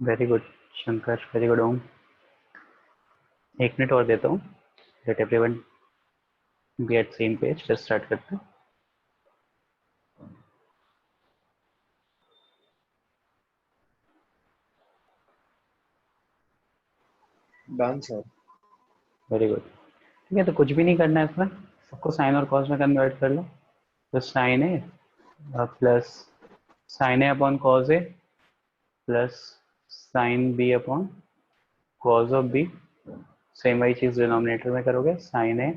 Very good Shankar, very good Om. 1 minute और देता हूँ, let everyone be at same page, फिर स्टार्ट करते हैं। Done sir. Very good. ठीक है, तो कुछ भी नहीं करना है इसमें, सबको साइन और कॉस में कन्वर्ट कर लो। तो sine A plus sine A upon cos A plus sine B upon cos of B. Same वही चीज़ डिनोमिनेटर में करोगे, sine A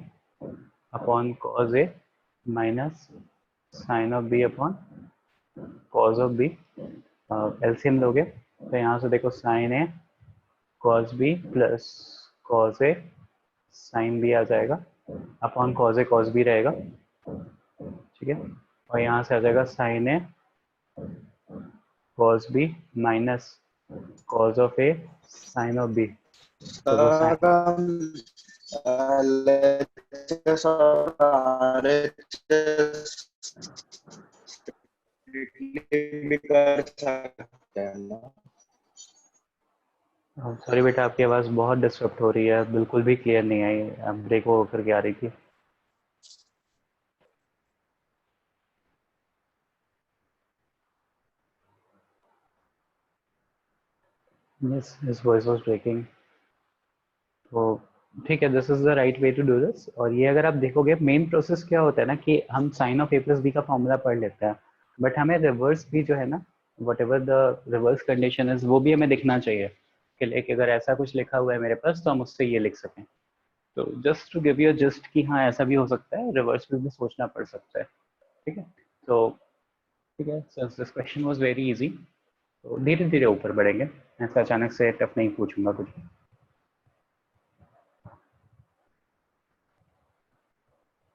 upon cos A minus sine of B upon cos of B. LCM लोगे तो यहाँ से देखो sine A cos B plus cos A sine B आ जाएगा, upon cos A cos B रहेगा। ठीक है, और यहाँ से आ जाएगा sine A cos B minus cos of A sine of B. तो वो सर हम LHS और RHS भी कर सकते हैं ना? सॉरी बेटा, आपकी आवाज़ बहुत डिस्टर्ब हो रही है, बिल्कुल भी क्लियर नहीं आई, ब्रेक हो करके आ रही थी। Yes, his voice was breaking. तो ठीक है, this is the right way to do this. और ये अगर आप देखोगे, मेन प्रोसेस क्या होता है ना कि हम sine of A plus B का फॉर्मूला पढ़ लेते हैं, बट हमें रिवर्स भी जो है ना, what ever the reverse condition is, वो भी हमें दिखना चाहिए कि लाइक अगर ऐसा कुछ लिखा हुआ है मेरे पास तो हम उससे ये लिख सकें। तो just to give you just कि हाँ ऐसा भी हो सकता है, रिवर्स में भी सोचना पड़ सकता है। ठीक है, तो ठीक है, since this question was very easy, तो धीरे धीरे ऊपर बढ़ेंगे, ऐसा अचानक से टफ नहीं पूछूंगा कुछ।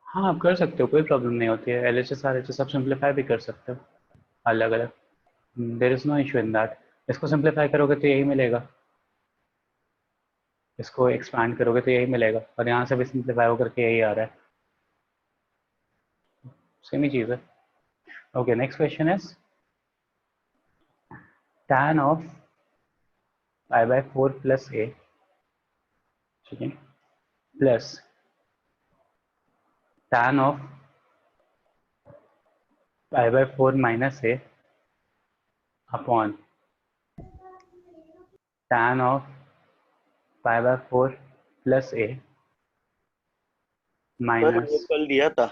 हाँ आप कर सकते हो, कोई प्रॉब्लम नहीं होती है। L H S R H S आप सिंप्लीफाई भी कर सकते हो अलग अलग, there is no issue in that. इसको सिंप्लीफाई करोगे तो यही मिलेगा, इसको एक्सपैंड करोगे तो यही मिलेगा, और यहाँ से भी सिंप्लीफाई होकर के यही आ रहा है, सेम ही चीज़ है। Okay, next question is tan of pi by 4 plus a, ठीक है, plus tan of pi by 4 minus a upon tan of pi by 4 plus a sir ये माइनस। कल दिया था।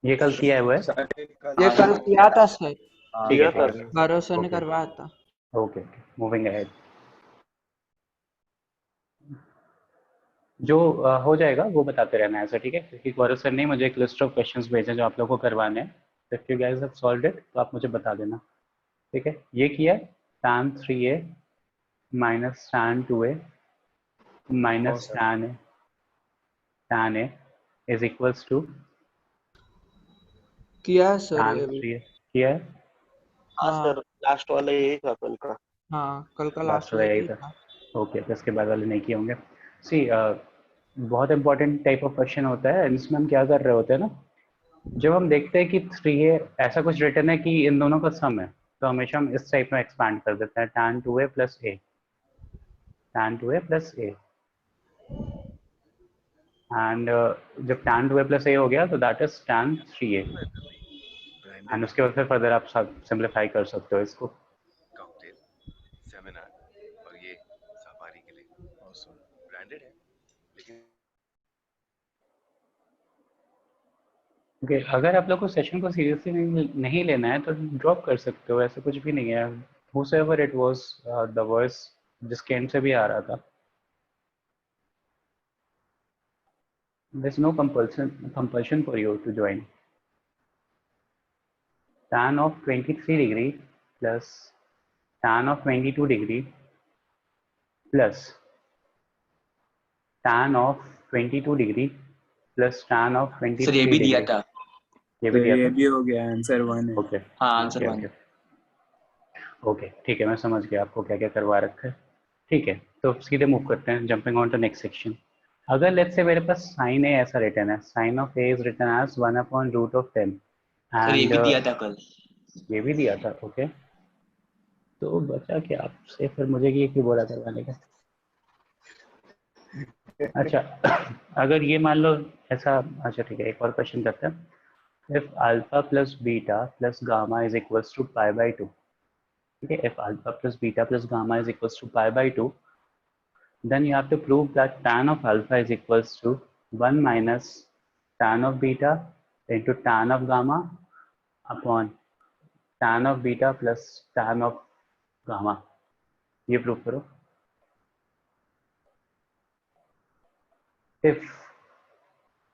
ये कल किया है वो है। सर ये हाँ कल किया था सर, ठीक है दिया ठीक था। है, भरोसे ने ओके करवाया था। Okay, moving ahead. जो हो जाएगा वो बताते रहना है ऐसा, ठीक है, क्योंकि गौरव सर ने मुझे एक लिस्ट ऑफ क्वेश्चंस भेजे जो आप लोगों को करवाने हैं। If you guys have solved it तो आप मुझे बता देना। ठीक है, ये किया tan 3a minus tan 2a minus tan a is equals to किया है सर tan ये भी। 3a किया है। हाँ हाँ सर, लास्ट वाला यही था कल का। हाँ, कल का लास्ट लास्ट वाला यही यही था। था। ओके, तो इसके बाद वाले नहीं किए होंगे। सी बहुत इंपॉर्टेंट टाइप ऑफ क्वेश्चन होता है, इसमें हम क्या कर रहे होते हैं ना, जब हम देखते हैं कि 3a ऐसा कुछ रिटर्न है कि इन दोनों का सम है, तो हमेशा हम इस टाइप में एक्सपैंड कर देते हैं, tan 2a plus a, tan 2a plus a। And जब tan 2a प्लस a हो गया तो that is tan 3a, and उसके बाद फिर फर्दर आप सब सिंप्लीफाई कर सकते हो इसको। कॉकटेल सेमिनार और ये सफारी के लिए ब्रांडेड है लेकिन ओके, अगर आप लोग को सेशन को सीरियसली नहीं लेना है तो ड्रॉप कर सकते हो, ऐसा कुछ भी नहीं है। whosoever it was, the voice जिसके एंड से भी आ रहा था, there's no compulsion for you to join। tan of 23 degree plus tan of 22 degree plus tan of 22 degree plus tan of sir ये 23 भी दिया डिग्री। था। ये भी तो दिया ये था। भी हो गया, आंसर 1 है। ओके हाँ answer okay one. Okay okay, ठीक है, मैं समझ गया आपको क्या क्या करवा रखा है। ठीक है, तो सीधे मूव करते हैं, jumping on to next section. अगर लेट्स से मेरे पास साइन ए ऐसा रिटर्न है, sine of A is written as 1/√10, sir ये एंड भी दिया था कल। ये भी दिया था। ओके, तो बचा क्या आपसे फिर, मुझे ये क्यों बोला करवाने का। अच्छा अगर ये मान लो ऐसा, अच्छा ठीक है, एक और क्वेश्चन करते हैं। If alpha plus beta plus gamma is equals to pi by two, ठीक है, if alpha plus beta plus gamma is equals to pi by two, then you have to prove that tan of alpha is equals to 1 minus tan of beta into tan of gamma upon tan of beta plus tan of gamma। ये prove करो। if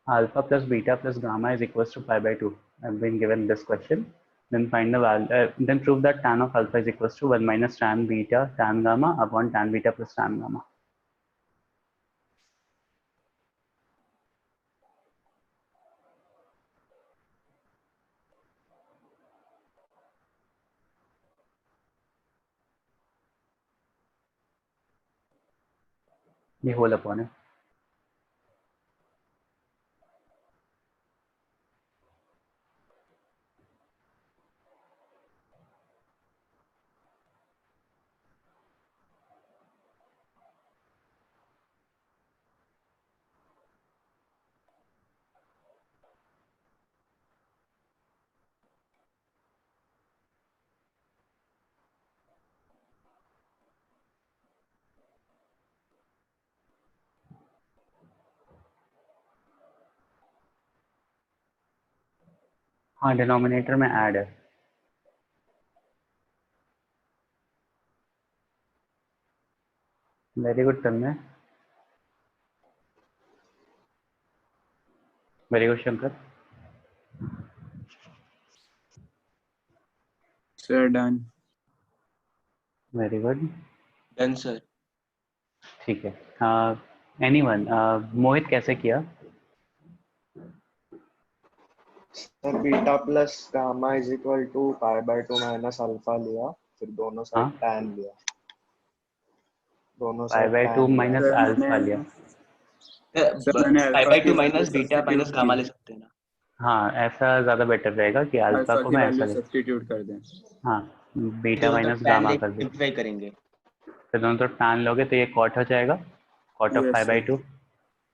alpha plus beta plus gamma is equals to pi by 2, I've been given this question, then find the value, then prove that tan of alpha is equals to 1 minus tan beta tan gamma upon tan beta plus tan gamma। ये whole upon है। हाँ denominator में add है। Very good Tanmay, very good Shankar. Sir done. Very good, done sir. ठीक है। Anyone, Mohit कैसे किया। Sir beta plus gamma is equal to pi by two minus alpha लिया, फिर दोनों हाँ साइड टैन लिया, दोनों pi side by two tan लिया। माइनस सर अल्फा लिया। मैंने पाई अल्फा बाई की two value minus beta minus gamma ले सब्स्टिट्यूट, सकते हैं ना। हाँ ऐसा ज़्यादा बेटर रहेगा कि अल्फा अल्फा को की मैं ऐसा वैल्यू ले, सब्स्टिट्यूट कर दें। हाँ बीटा दोनों माइनस तरफ टैन गामा कर दो। सिंप्लीफाई करेंगे। फिर दोनों तरफ टैन लोगे तो ये कॉट हो जाएगा, cot of pi yes by sir. Two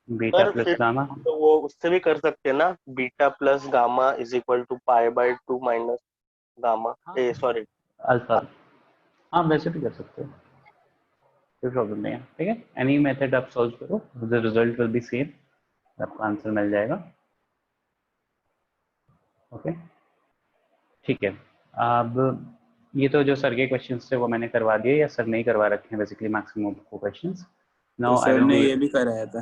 beta sir plus फिर गामा। तो वो उससे भी कर सकते हैं ना, beta plus gamma is equal to pi by two minus gamma, हाँ ए सॉरी। अल्फा, हाँ वैसे भी कर सकते हो, कोई प्रॉब्लम नहीं है। ठीक है, एनी मेथड आप सॉल्व करो, the result will be same, आपको आंसर मिल जाएगा। ओके ठीक है। अब ये तो जो सर के क्वेश्चंस थे वो मैंने करवा दिए, या सर नहीं करवा रखे हैं बेसिकली मैक्सिमम क्वेश्चंस। तो नाउ आई सर विल ने बी, ये भी कराया था,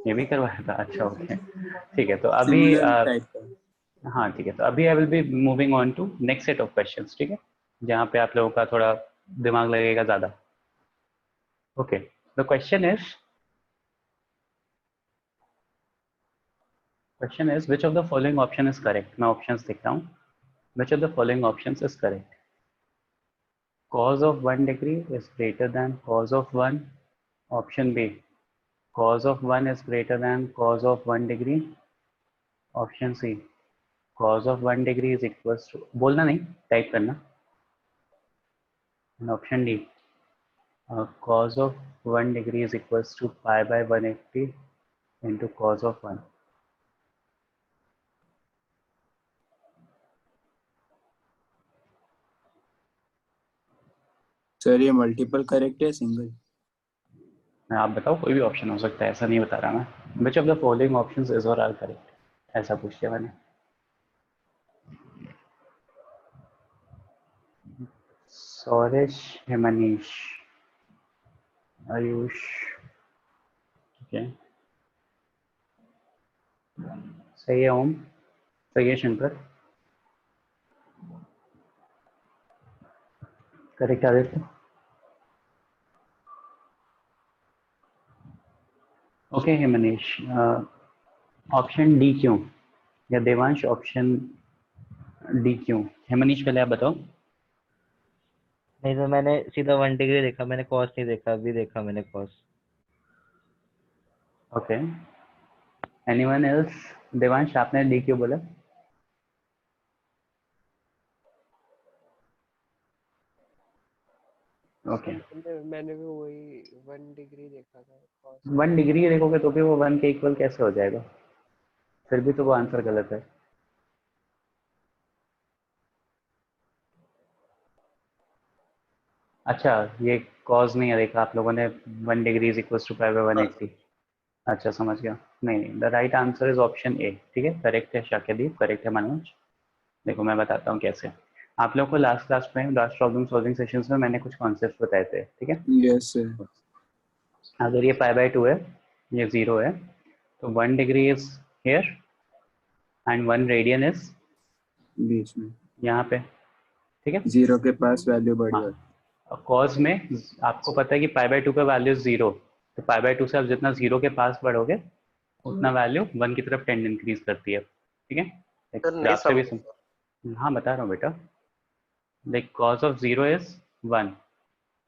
ये भी करवाया था, अच्छा ओके ठीक है। तो अभी सिमिलर टाइप का। हाँ ठीक है, तो अभी I will be moving on to next set of questions, ठीक है, जहाँ पे आप लोगों का थोड़ा दिमाग लगेगा ज़्यादा। Okay the question is which of the following option is correct. मैं ऑप्शंस लिख रहा हूँ, which of the following options is correct. cos of 1 degree is greater than cos of 1, option B cos of 1 is greater than cos of 1 degree, option C cos of 1 degree is equals to, बोलना नहीं type करना, and option D cos of 1 degree is equals to pi by 180 into cos of 1। Sir ये multiple correct है single? आप बताओ, कोई भी option हो सकता है, ऐसा नहीं बता रहा मैं। Which of the following options is और आर करेक्ट, ऐसा पूछ लिया मैंने। सौरेश, हेमनीश, आयुष, ठीक है, सही है ओम, सही है Shankar, correct Aditya. Okay Hemnish, option D क्यों, या देवांश ऑप्शन डी क्यों। हेमनीश पहले आप बताओ। नहीं तो मैंने सीधा 1 डिग्री देखा, मैंने कॉस नहीं देखा, अभी देखा मैंने cos. Okay anyone else. Devansh आपने डी क्यों बोला। ओके मैंने भी वही 1 डिग्री देखा था cos 1 डिग्री देखोगे तो भी वो 1 के इक्वल कैसे हो जाएगा? फिर भी तो वो आंसर गलत है। अच्छा, ये कॉज नहीं है देखा आप लोगों ने, 1 degree is equal to pi by 180। अच्छा समझ गया। नहीं नहीं, the right answer is option A. ठीक है, करेक्ट है शाकिदीप, करेक्ट है मनोज। देखो मैं बताता हूँ कैसे। आप लोगों को लास्ट क्लास में, लास्ट प्रॉब्लम सॉल्विंग सेशंस में मैंने कुछ कॉन्सेप्ट बताए थे, ठीक है। Yes sir. अगर ये पाई बाय 2 है, ये 0 है, तो 1 degree is here and 1 radian is बीच में यहाँ पे, ठीक है। 0 के पास वैल्यू बढ़ हाँ, जाती कॉज में आपको पता है कि पाई बाय 2 पे वैल्यू 0, तो पाई बाय 2 से आप जितना 0 के पास बढ़ोगे उतना वैल्यू 1 की तरफ टेंड इंक्रीज करती है, ठीक है। एक सर नहीं ग्राफ से भी समझा सर। हाँ बता रहा हूँ बेटा। Like cos of 0 is 1,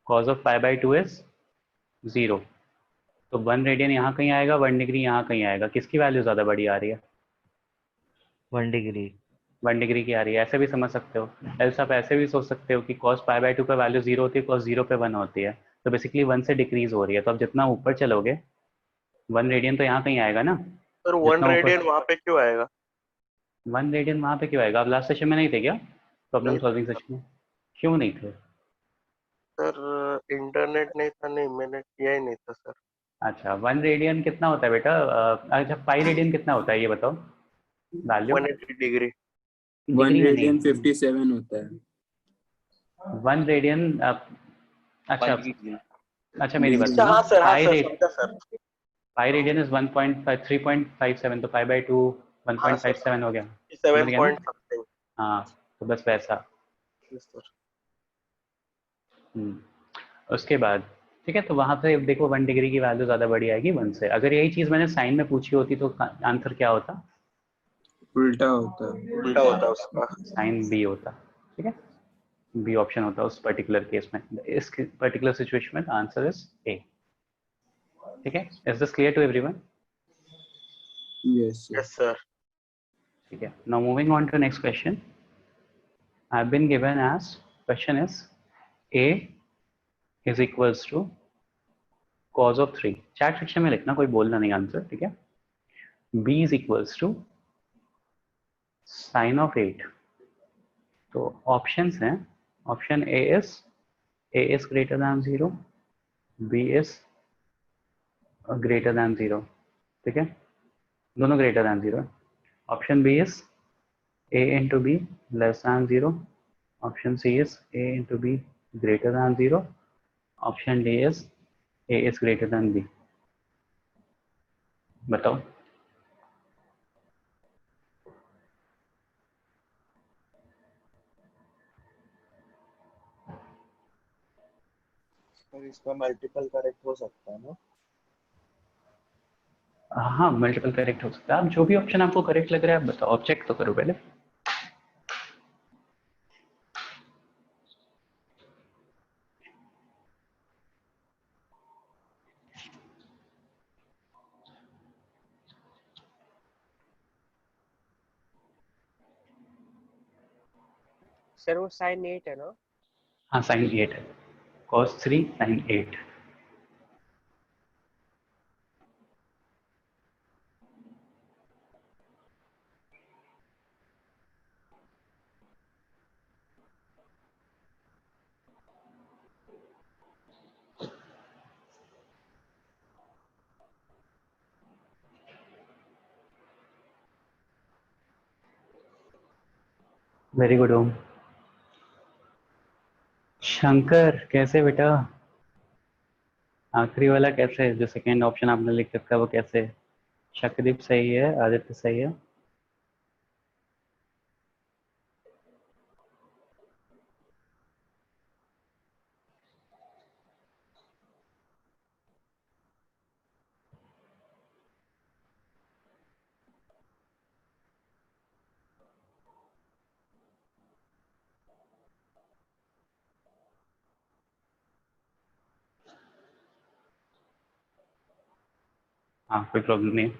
cos of pi bye 2 is 0, तो 1 रेडियन यहाँ कहीं आएगा, 1 डिग्री यहाँ कहीं आएगा, किसकी वैल्यू ज़्यादा बड़ी आ रही है? 1 डिग्री। 1 डिग्री की आ रही है, ऐसे भी समझ सकते हो। एल्स आप ऐसे भी सोच सकते हो कि cos पाई बाय 2 पे वैल्यू 0 होती है, cos 0 पे 1 होती है, तो बेसिकली 1 से डिक्रीज हो रही है, तो अब जितना ऊपर चलोगे 1 रेडियन तो यहाँ कहीं आएगा ना। सर 1 जितना ऊपर रेडियन वहां पे क्यों आएगा? 1 रेडियन वहाँ पे क्यों आएगा? आप लास्ट सेशन में नहीं थे क्या, प्रॉब्लम नहीं था सॉल्विंग सर। सेशन में? क्यों नहीं थे? सर इंटरनेट नहीं था, नहीं मैंने किया ही नहीं था सर। अच्छा, 1 रेडियन कितना होता है बेटा? अच्छा, पाई रेडियन कितना होता है ये बताओ वैल्यू। 180 डिग्री। 1 डिग्री में रेडियन नहीं, 57 होता है। 1 रेडियन अच्छा, अच्छा मेरी बात डिग्री अच्छा सुनो। में। हाँ पाई सर रेड समझा सर। पाई रेडियन इज 3.57, तो पाई बाय 2 हाँ सर 1.57 हो गया, समझ 7 गया ना? Point something. हाँ, तो बस वैसा। सर उसके बाद ठीक है, तो वहां पे देखो 1 डिग्री की वैल्यू ज़्यादा बड़ी आएगी 1 से। अगर यही चीज़ मैंने साइन में पूछी होती तो आंसर क्या होता? उल्टा होता है। उल्टा होता है उसका। साइन बी होता, ठीक है। बी ऑप्शन होता उस पर्टिकुलर केस में, इस पर्टिकुलर सिचुएशन में आंसर इज ए, ठीक है। Is this clear to everyone? Yes sir. Yes sir. ठीक है, now moving on to next question. I have been given as question is A is equals to cos of 3, chat section में लिखना, कोई बोलना नहीं answer, ठीक है। b is equals to sine of 8। तो ऑप्शंस हैं, option A is greater than 0, b is greater than 0, ठीक है, दोनों greater than 0। Option B is a into b less than 0, option c is a into b greater than 0, option d is a is greater than b। बताओ। पर इसका multiple correct हो सकता है ना? हाँ, मल्टीपल करेक्ट हो सकता है, आप जो भी ऑप्शन आपको करेक्ट लग रहा है आप बताओ, आप चेक तो करो पहले। सर वो साइन 8 है ना? हाँ, साइन 8 है, cos 3 साइन 8। वेरी गुड ओम। शंकर कैसे बेटा? आखिरी वाला कैसे, जो सेकेंड ऑप्शन आपने लिख रखा है वो कैसे? शक्दीप सही है, आदित्य सही है। हाँ, कोई प्रॉब्लम नहीं है।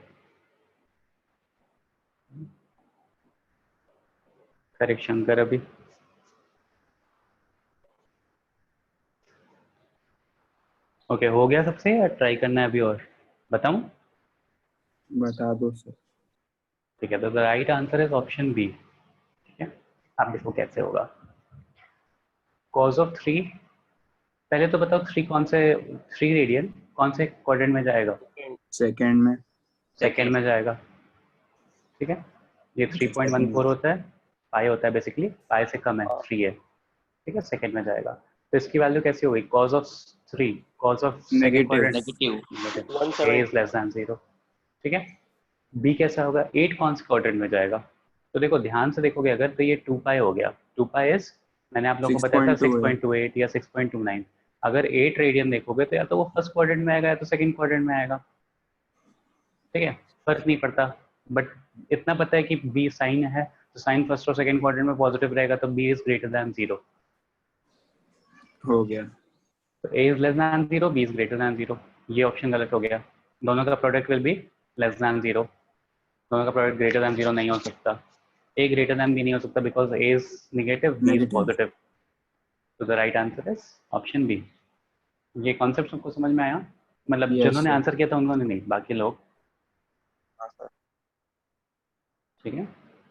करेक्ट शंकर अभी। ओके हो गया सबसे या ट्राई करना है अभी और बताऊं? बता दो सर। ठीक है, तो the right answer is option B. ठीक है, आप देखो कैसे होगा। कॉज ऑफ 3, पहले तो बताओ 3 कौन से, 3 रेडियन कौन से क्वाड्रेंट में जाएगा? सेकंड में। सेकेंड में जाएगा। ठीक है, ये 3.14 होता है, पाई होता है बेसिकली, पाई से कम है, 3 है। ठीक है, सेकेंड में जाएगा। तो इसकी वैल्यू कैसी होगी? Cause of 3, cause of second negative. Quadrant, A is less than 0। ठीक है, बी कैसा होगा? 8 कौन से क्वाड्रेंट में जाएगा? तो देखो ध्यान से देखोगे अगर, तो ये 2 पाई हो गया। 2 पाई इज, मैंने आप लोगों को बताया था 6.28 या 6.29। अगर 8 रेडियन देखोगे तो या तो वो फर्स्ट क्वाड्रेंट में आएगा या तो सेकंड क्वाड्रेंट में आएगा। ठीक है, फर्क नहीं पड़ता, बट इतना पता है कि बी साइन है, तो साइन फर्स्ट और सेकंड क्वाड्रेंट में पॉजिटिव रहेगा, तो बी इज ग्रेटर देन 0। हो गया। तो a is less than 0, b is greater than 0। ये ऑप्शन गलत हो गया। दोनों का product will be less than 0। दोनों का प्रोडक्ट ग्रेटर देन 0 नहीं हो सकता। ए ग्रेटर देन बी नहीं हो सकता because a is negative, b is Negative. Positive. तो the right answer is option b. ये कॉन्सेप्ट सबको समझ में आया? मतलब Yes, जिन्होंने sir. आंसर किया था उन्होंने नहीं, बाकी लोग। ठीक है,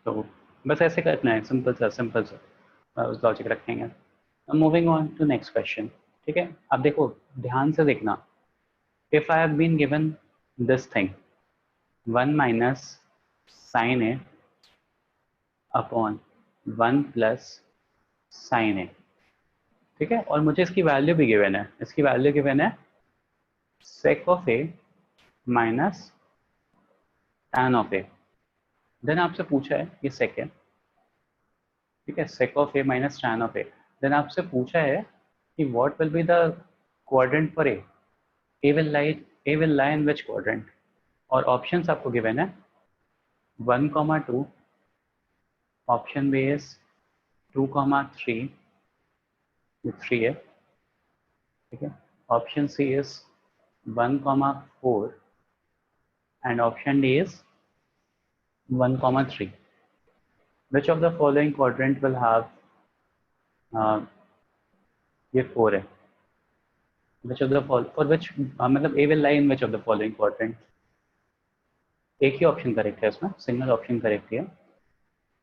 तो बस ऐसे करना है, सिंपल सा लॉजिक रखेंगे। Moving on to next question. ठीक है, अब देखो ध्यान से देखना। If I have been given this thing 1 minus sine A upon 1 plus sine a, ठीक है, और मुझे इसकी वैल्यू भी गिवन है। इसकी वैल्यू गिवन है sec of A minus tan of A. Then आपसे पूछा है, ये सेक है, ठीक है, sec of A minus tan of A. Then आपसे पूछा है कि what will be the quadrant for A, A will lie in which quadrant, और ऑप्शंस आपको गिवन है 1,2, ऑप्शन बी इज 2,3, 3 है। ठीक है, option C is 1,4 and option D is 1,3. Which of the following quadrant will have ये 4 है। Which of the for which मतलब A will lie in which of the following quadrant? एक ही option correct है इसमें, single option correct है,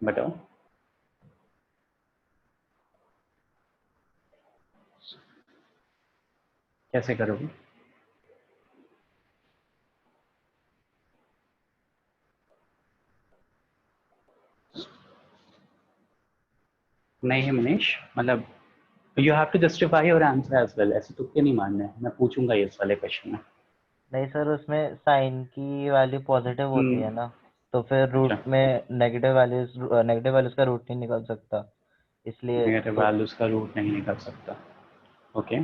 बताओ। कैसे करोगे? नहीं है मनीष, मतलब you have to justify your answer as well. ऐसे तुक्के नहीं मारने हैं, मैं पूछूंगा ये इस वाले क्वेश्चन में। नहीं सर, उसमें साइन की वैल्यू पॉजिटिव होती है ना, तो फिर रूट में नेगेटिव वैल्यूज का रूट नहीं निकल सकता, इसलिए नेगेटिव वैल्यूज का रूट नहीं निकल सकता। ओके,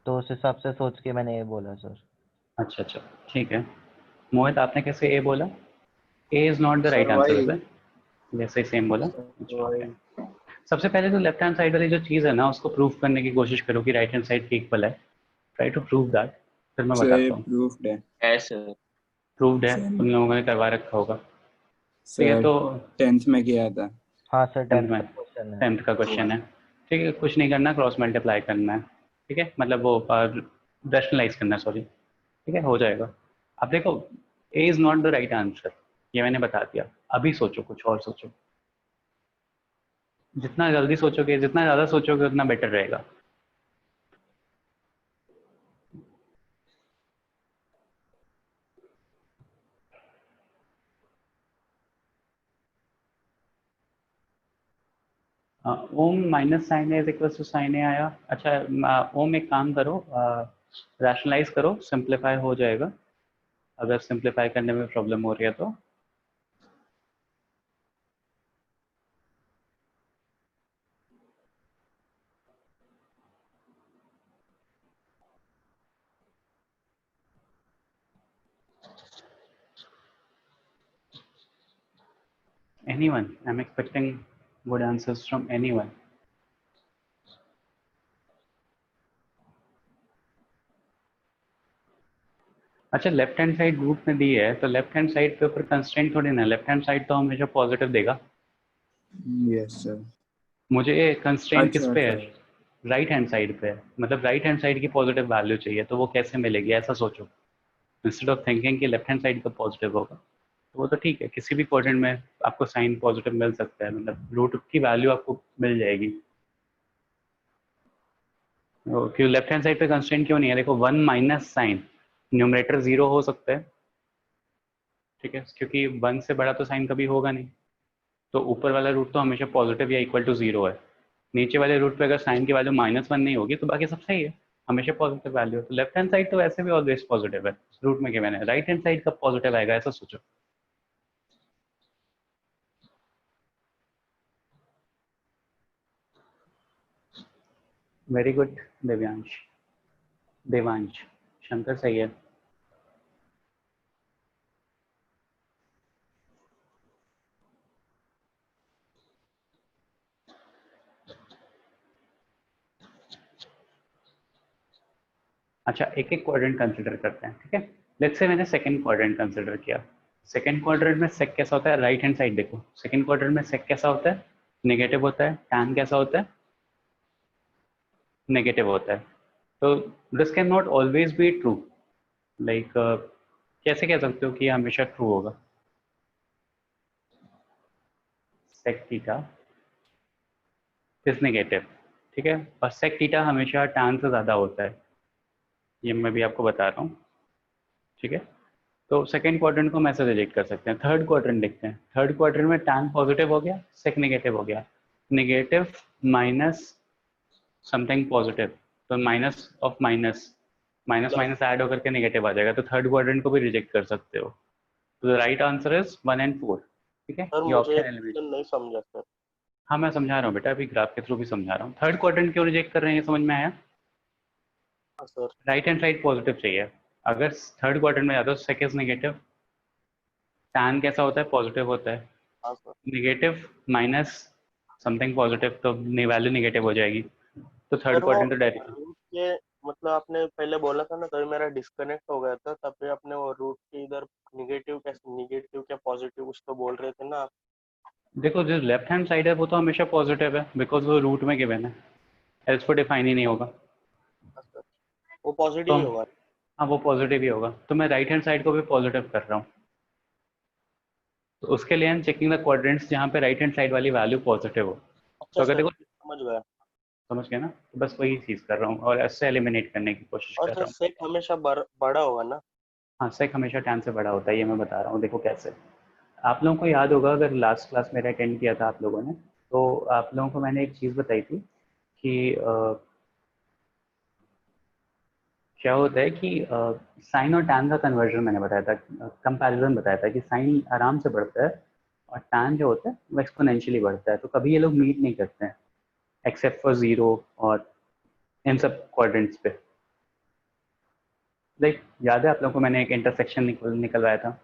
तो उस हिसाब से सोच के मैंने ये बोला सर। अच्छा ठीक है। मोहित आपने कैसे ए बोला? A is not the right Sir, answer, why? Is it? जैसे सेम बोला। अच्छा, Why? okay. सबसे पहले तो लेफ्ट हैंड साइड वाली जो चीज़ है ना, उसको प्रूव करने की कोशिश करो कि राइट हैंड साइड की इक्वल है। ट्राई टू प्रूव दैट, फिर मैं बताता हूँ। प्रूफ्ड है। प्रूव्ड है, Sir. उन लोगों ने करवा रखा होगा। तो ये सर तो 10th में किया था। हाँ सर, 10th में का क्वेश्चन है। 10th का क्वेश्चन है। ठीक है, कुछ नहीं करना, क्रॉस मल्टीप्लाई करना है। ठीक है, मतलब वो रैशनलाइज करना है, सॉरी। ठीक है, हो जाएगा। अब देखो a is not the right answer, ये मैंने बता दिया। अभी सोचो, कुछ और सोचो। जितना जल्दी सोचोगे, जितना ज़्यादा सोचोगे, उतना बेटर रहेगा। Om minus sine a is equal to sine a आया। अच्छा ओम एक काम करो, रैशनलाइज करो, सिंप्लीफाई हो जाएगा। अगर सिंप्लीफाई करने में प्रॉब्लम हो रही है तो anyone, I'm expecting good answers from anyone. अच्छा, लेफ्ट हैंड साइड रूट में दी है, तो लेफ्ट हैंड साइड पे ऊपर कंस्ट्रेंट थोड़ी ना, लेफ्ट हैंड साइड तो हमेशा पॉजिटिव देगा। Yes sir. मुझे कंस्ट्रेंट किस अच्छा, पे है? अच्छा। राइट हैंड साइड पे है, मतलब राइट हैंड साइड की पॉजिटिव वैल्यू चाहिए, तो वो कैसे मिलेगी ऐसा सोचो। इंस्टेड ऑफ थिंकिंग कि लेफ्ट हैंड साइड का पॉजिटिव होगा, तो वो तो ठीक है, किसी भी क्वाड्रेंट में आपको साइन पॉजिटिव मिल सकता है, मतलब रूट की वैल्यू आपको मिल जाएगी। क्यों लेफ्ट हैंड साइड पे कंस्ट्रेंट क्यों नहीं है? देखो 1 माइनस साइन, न्यूमरेटर 0 हो सकता है, ठीक है, क्योंकि 1 से बड़ा तो साइन कभी होगा नहीं, तो ऊपर वाला रूट तो हमेशा पॉजिटिव या इक्वल टू 0 है। नीचे वाले रूट पे अगर साइन की वैल्यू -1 नहीं होगी तो बाकी सब सही है, हमेशा पॉजिटिव वैल्यू है। तो लेफ्ट हैंड साइड तो वैसे भी ऑलवेज पॉजिटिव है, रूट में गिवन है। राइट हैंड साइड कब पॉजिटिव आएगा ऐसा सोचो। वेरी गुड देवांश, देवांश, शंकर सही है। अच्छा एक एक क्वाड्रेंट कंसिडर करते हैं, ठीक है। लेट्स से मैंने सेकंड क्वाड्रेंट कंसिडर किया। सेकंड क्वाड्रेंट में सेक कैसा होता है? राइट हैंड साइड देखो, सेकंड क्वाड्रेंट में सेक कैसा होता है? नेगेटिव होता है। टैन कैसा होता है? नेगेटिव होता है। तो this can not always be true, like कैसे कह सकते हो कि ये हमेशा ट्रू होगा? सेक थीटा इज नेगेटिव, ठीक है, और सेक थीटा हमेशा टैन से ज़्यादा होता है, ये मैं भी आपको बता रहा हूँ, ठीक है। तो सेकंड क्वाड्रेंट को हम ऐसे रिजेक्ट कर सकते हैं। थर्ड क्वाड्रेंट देखते हैं। थर्ड क्वाड्रेंट में टैन पॉजिटिव हो गया, सेक नेगेटिव हो गया, नेगेटिव माइनस समथिंग पॉजिटिव, तो minus of minus, minus minus add होकर के नेगेटिव आ जाएगा, तो थर्ड क्वाड्रेंट को भी रिजेक्ट कर सकते हो। तो the right answer is 1 and 4, ठीक है, सर ये मुझे ऑप्शन एक एलिमिनेट। क्वेश्चन नहीं समझा सर। हाँ मैं समझा रहा हूँ बेटा, अभी ग्राफ के थ्रू भी समझा रहा हूँ। थर्ड क्वाड्रेंट क्यों रिजेक्ट कर रहे हैं ये समझ में आया? हाँ sir. Right hand side positive चाहिए, अगर थर्ड क्वाड्रेंट में जाता है सेक इज नेगेटिव, टैन कैसा होता है? पॉजिटिव होता है, हाँ sir. Negative minus something positive, तो वैल्यू नेगेटिव हो जाएगी, तो थर्ड सर वो क्वाड्रेंट तो डायरेक्ट। रूट के मतलब आपने पहले बोला था ना, तभी मेरा डिस्कनेक्ट हो गया था, तब भी आपने वो रूट के इधर निगेटिव क्या पॉजिटिव कुछ तो बोल रहे थे ना। देखो जो लेफ्ट हैंड साइड है वो तो हमेशा पॉजिटिव है, बिकॉज वो रूट में गिवन है, एल्स को डिफाइन ही नहीं होगा। हाँ सर, वो तो पॉजिटिव ही होगा। हाँ वो पॉजिटिव ही होगा, तो मैं राइट हैंड साइड को भी पॉजिटिव कर रहा हूँ। तो उसके लिए हम चेकिंग द क्वाड्रेंट्स जहाँ पे राइट हैंड साइड वाली वैल्यू पॉजिटिव हो। अच्छा तो अगर सर, देखो, समझ गया। समझ गए ना, तो बस वही चीज़ कर रहा हूँ और ऐसे एलिमिनेट करने की कोशिश और कर सर रहा हूँ। सेक हमेशा बड़ा होगा ना। हाँ सेक हमेशा टैन से बड़ा होता है, ये मैं बता रहा हूँ, देखो कैसे। आप लोगों को याद होगा, अगर लास्ट क्लास मेरा अटेंड किया था आप लोगों ने, तो आप लोगों को मैंने एक चीज़ बताई थी कि क्या होता है कि साइन और टैन का कन्वर्जन मैंने बताया था, कंपैरिजन बताया था कि साइन आराम से बढ़ता है और टैन जो होता है वो एक्सपोनेंशियली बढ़ता है, तो कभी ये लोग मीट नहीं करते हैं एक्सेप्ट फॉर 0 और इन सब क्वाड्रेंट्स पे। लाइक याद है आप लोगों को मैंने एक इंटरसेक्शन निकलवाया था।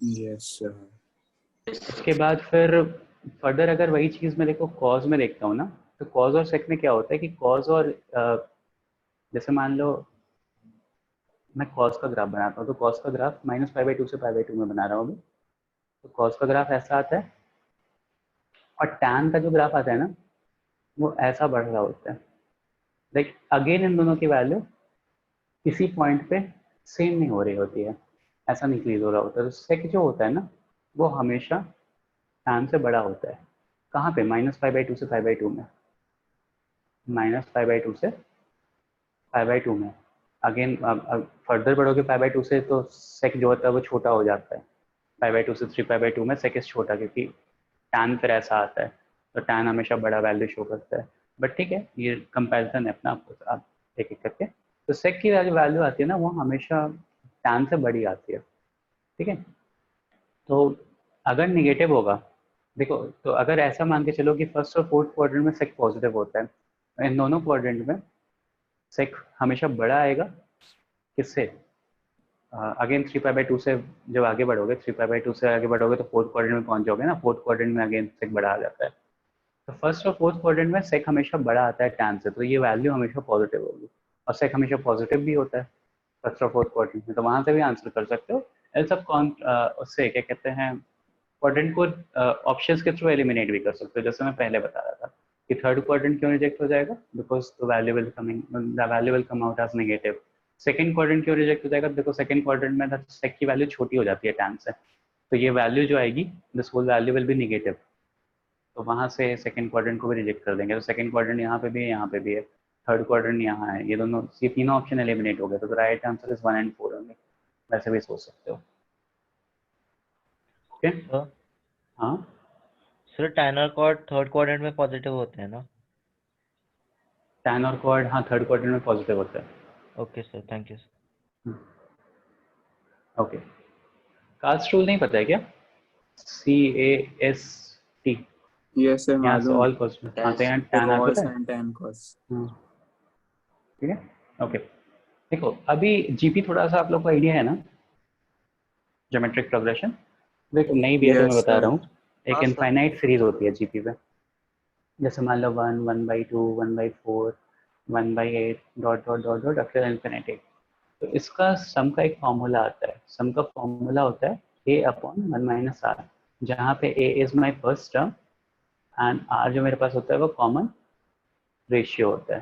Yes sir. उसके बाद फिर फर्दर अगर वही चीज़ मैं देखो कॉज में देखता हूँ ना, तो कॉज और सेक में क्या होता है कि कॉज और जैसे मान लो मैं कॉस का ग्राफ बनाता हूँ, तो कॉस का ग्राफ -π/2 से π/2 में बना रहा हूँ अभी। तो कॉस का ग्राफ ऐसा आता है और टैन का जो ग्राफ आता है ना वो ऐसा बढ़ रहा होता है। लाइक अगेन इन दोनों की वैल्यू किसी पॉइंट पे सेम नहीं हो रही होती है, ऐसा इंक्रीज हो रहा होता है। तो सेक जो होता है ना वो हमेशा टैन से बड़ा होता है। कहाँ पे? -π/2 से π/2 में, -π/2 से π/2 में। अगेन फर्दर बढ़ोगे π/2 से तो सेक जो होता है वो छोटा हो जाता है, π/2 से 3π/2 में सेक इज छोटा, क्योंकि टैन फिर ऐसा आता है, तो टैन हमेशा बड़ा वैल्यू शो करता है। बट ठीक है, ये कंपैरिजन है अपना, आप एक एक करके। तो सेक की वैल्यू आती है ना वो हमेशा टैन से बड़ी आती है, ठीक है। तो अगर निगेटिव होगा, देखो तो अगर ऐसा मान के चलो कि फर्स्ट और फोर्थ क्वाड्रेंट में सेक पॉजिटिव होता है, इन दोनों क्वाड्रेंट में सेक हमेशा बड़ा आएगा किससे? अगेन 3π/2 से जब आगे बढ़ोगे, 3π/2 से आगे बढ़ोगे तो फोर्थ क्वाड्रेंट में पहुंच जाओगे ना, फोर्थ क्वाड्रेंट में अगेन सेक बड़ा आ जाता है। तो फर्स्ट और फोर्थ क्वाड्रेंट में सेक हमेशा बड़ा आता है टैन से, तो ये वैल्यू हमेशा पॉजिटिव होगी, और सेक हमेशा पॉजिटिव भी होता है फर्स्ट और फोर्थ क्वाड्रेंट में, तो वहां से भी आंसर कर सकते हो। एल सब कौन उससे क्या कहते हैं, क्वाड्रेंट को ऑप्शंस के थ्रू एलिमिनेट भी कर सकते हो, जैसे मैं पहले बता रहा था। कि थर्ड क्वाड्रेंट क्यों रिजेक्ट हो जाएगा, because the value will come out as negative. Second quadrant क्यों रिजेक्ट हो जाएगा, देखो सेकंड क्वाड्रेंट में सेक की वैल्यू छोटी हो जाती है tan से, तो ये वैल्यू जो आएगी this whole value will be negative, तो वहां से सेकंड क्वाड्रेंट को भी रिजेक्ट कर देंगे। तो सेकंड क्वाड्रेंट यहाँ पे भी है, यहाँ पे भी है, थर्ड क्वाड्रेंट यहाँ है, ये दोनों, ये तीनों ऑप्शन एलिमिनेट हो गए, तो right answer is 1 and 4 only. वैसे भी सोच सकते हो। ओके तो हाँ, सर tan और cot थर्ड क्वाड्रेंट में पॉजिटिव होते हैं ना? tan और क्वाड हाँ थर्ड क्वाड्रेंट में पॉजिटिव होता है। Okay sir, thank you sir. Okay, cast rule नहीं पता है क्या? CAST, ये से यहाँ से मालूम ऑल कॉस्ट, हाँ तो यहाँ tan आ cos पता है, and tan cos। ठीक है। ओके देखो अभी जीपी थोड़ा सा आप लोग को आइडिया है ना, ज्योमेट्रिक प्रोग्रेशन, देखो नई बी में Yes, बता sir. रहा हूँ, एक हाँ, सर। इनफाइनाइट सीरीज होती है जीपी पे, जैसे मान लो 1, 1/2, 1/4, 1/8 dot dot dot dot up till infinity. तो इसका सम का एक फॉर्मूला आता है, सम का फॉर्मूला होता है a/1 - r, जहाँ पे a is my first term and r जो मेरे पास होता है वो कॉमन रेशियो होता है।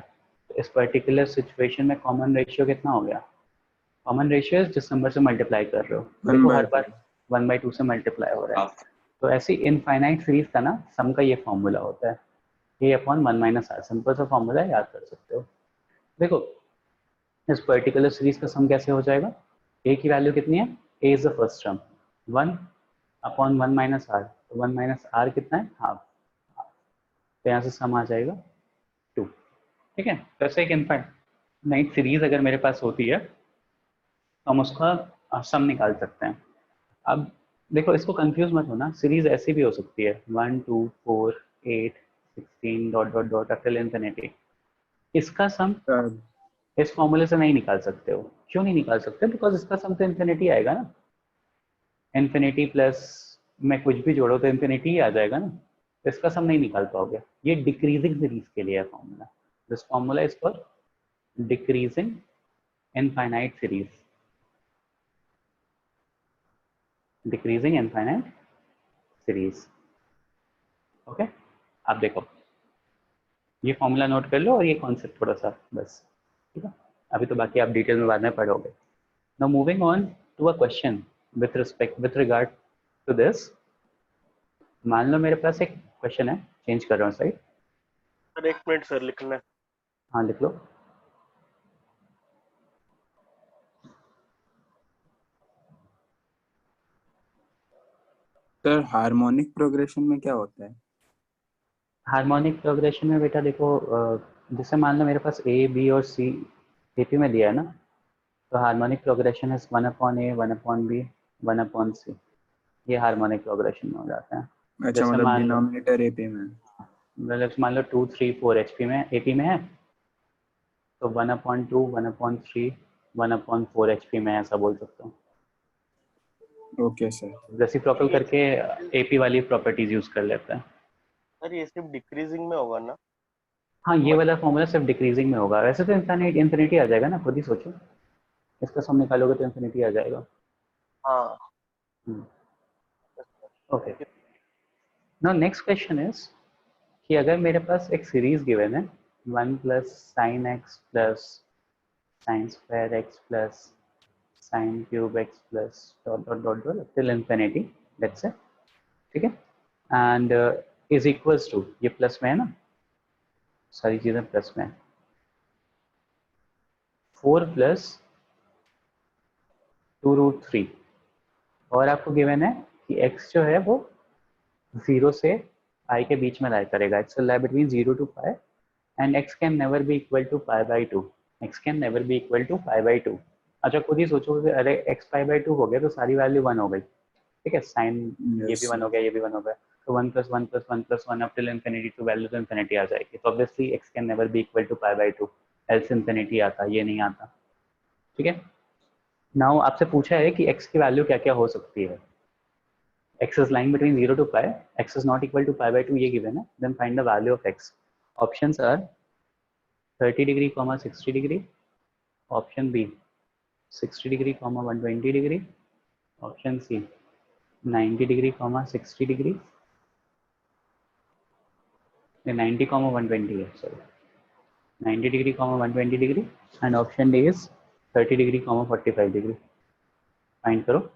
तो इस पर्टिकुलर सिचुएशन में कॉमन रेशियो कितना हो गया, कॉमन रेशियो जिस नंबर से मल्टीप्लाई कर रहे हो, देखो हर बार 1/2 से मल्टीप्लाई हो रहा है। तो ऐसी इनफाइनाइट सीरीज का ना सम का ये फॉर्मूला होता है a/1 - r, सिंपल सा फॉर्मूला है, याद कर सकते हो। देखो इस पर्टिकुलर सीरीज का सम कैसे हो जाएगा, a की वैल्यू कितनी है, a is the first term, 1/1 - r, तो 1 - r कितना है, हाफ, तो यहाँ से सम आ जाएगा 2, ठीक है। तो ऐसे एक इनफाइनाइट सीरीज अगर मेरे पास होती है तो हम उसका सम निकाल सकते हैं। अब देखो इसको कंफ्यूज मत होना, सीरीज ऐसी भी हो सकती है 1, 2, 4, 8, 16 dot dot dot up till infinity. इसका सम Sir, इस फॉर्मूले से नहीं निकाल सकते हो, क्यों नहीं निकाल सकते, बिकॉज इसका सम तो इन्फिनिटी आएगा ना, इन्फिनिटी प्लस में कुछ भी जोड़ो तो इन्फिनिटी ही आ जाएगा ना, तो इसका सम नहीं निकाल पाओगे। ये डिक्रीजिंग सीरीज के लिए है formula, this formula is for decreasing infinite series, decreasing infinite series. Okay आप देखो ये फॉर्मूला नोट कर लो और ये कॉन्सेप्ट थोड़ा सा बस, ठीक है। अभी तो बाकी आप डिटेल में बाद में पढ़ोगे। Now moving on to a question with regard to this. मान लो मेरे पास एक क्वेश्चन है, चेंज कर रहा हूँ साइड, सर 1 मिनट सर, लिखना है। हाँ लिख लो। सर हार्मोनिक प्रोग्रेशन में क्या होता है? हार्मोनिक प्रोग्रेशन में बेटा देखो जैसे मान लो मेरे पास ए बी और सी एपी में दिया है ना, तो हार्मोनिक प्रोग्रेशन है 1/a 1/b 1/c, ये हार्मोनिक प्रोग्रेशन में हो जाता है। अच्छा, जैसे मतलब मान लो डिनोमिनेटर एपी में। मतलब मान लो 2, 3, 4 एचपी में एपी में है, तो 1/2 1/3 1/4 एचपी में ऐसा बोल सकता हूँ। Okay sir. रेसिप्रोकल करके एपी वाली प्रॉपर्टीज यूज कर लेता है। सर ये सिर्फ डिक्रीजिंग में होगा ना? हाँ ये वाला फॉर्मूला सिर्फ डिक्रीजिंग में होगा, वैसे तो इन्फिनिटी आ जाएगा ना, खुद ही सोचो, इसका सम निकालोगे तो इन्फिनिटी आ जाएगा। हाँ। Okay now next question is कि अगर मेरे पास एक सीरीज गिवन है 1 + sin x + sin square x + sin cube x + dot dot dot dot till infinity, let's say, ठीक है, एंड इज इक्वल्स टू, ये प्लस में है ना, सारी चीजें प्लस में है, 4 + 2√3, और आपको गिवन है कि x जो है वो 0 से i के बीच में लाई करेगा, x will lie between 0 to pi and x can never be equal to pi/2, x can never be equal to pi/2। अच्छा खुद ही सोचो कि अरे x pi/2 हो गया तो सारी वैल्यू 1 हो गई, ठीक है, साइन ये Yes, भी 1 हो sir. गया, ये भी 1 हो गया, तो 1 + 1 + 1 + 1 अप टिल इन्फिनिटी, तो वैल्यू तो इन्फिनिटी आ जाएगी, तो obviously x can never be equal to pi/2, else infinity आता, ये नहीं आता, ठीक है। नाउ आपसे पूछा है कि x की वैल्यू क्या क्या हो सकती है, x is lying between 0 to pi, x is not equal to pi/2 ये given है, then find the value of x। Options are 30 degree, 60 degree, option B 60 degree, 120 degree, option C 90 degree, 60 degree, ये 90 comma 120 है, sorry 90 degree comma 120 degree and option D is 30 degree comma 45 degree. Find करो।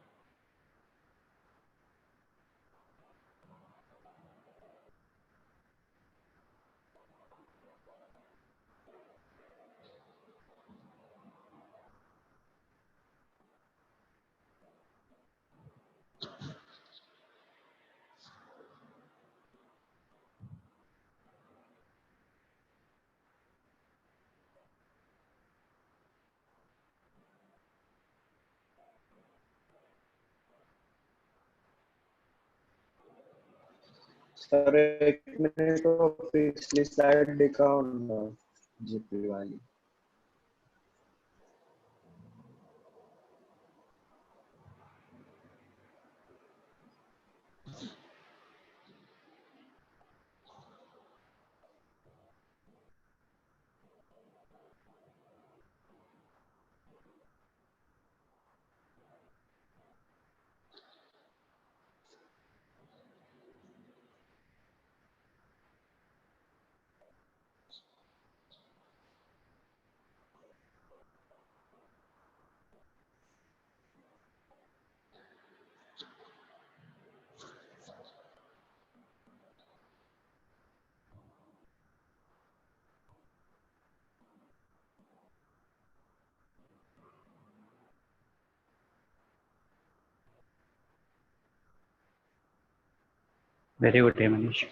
Sir एक minute तो पिछली slide दिखाओ ना, GP वाली। Very good है मनीष।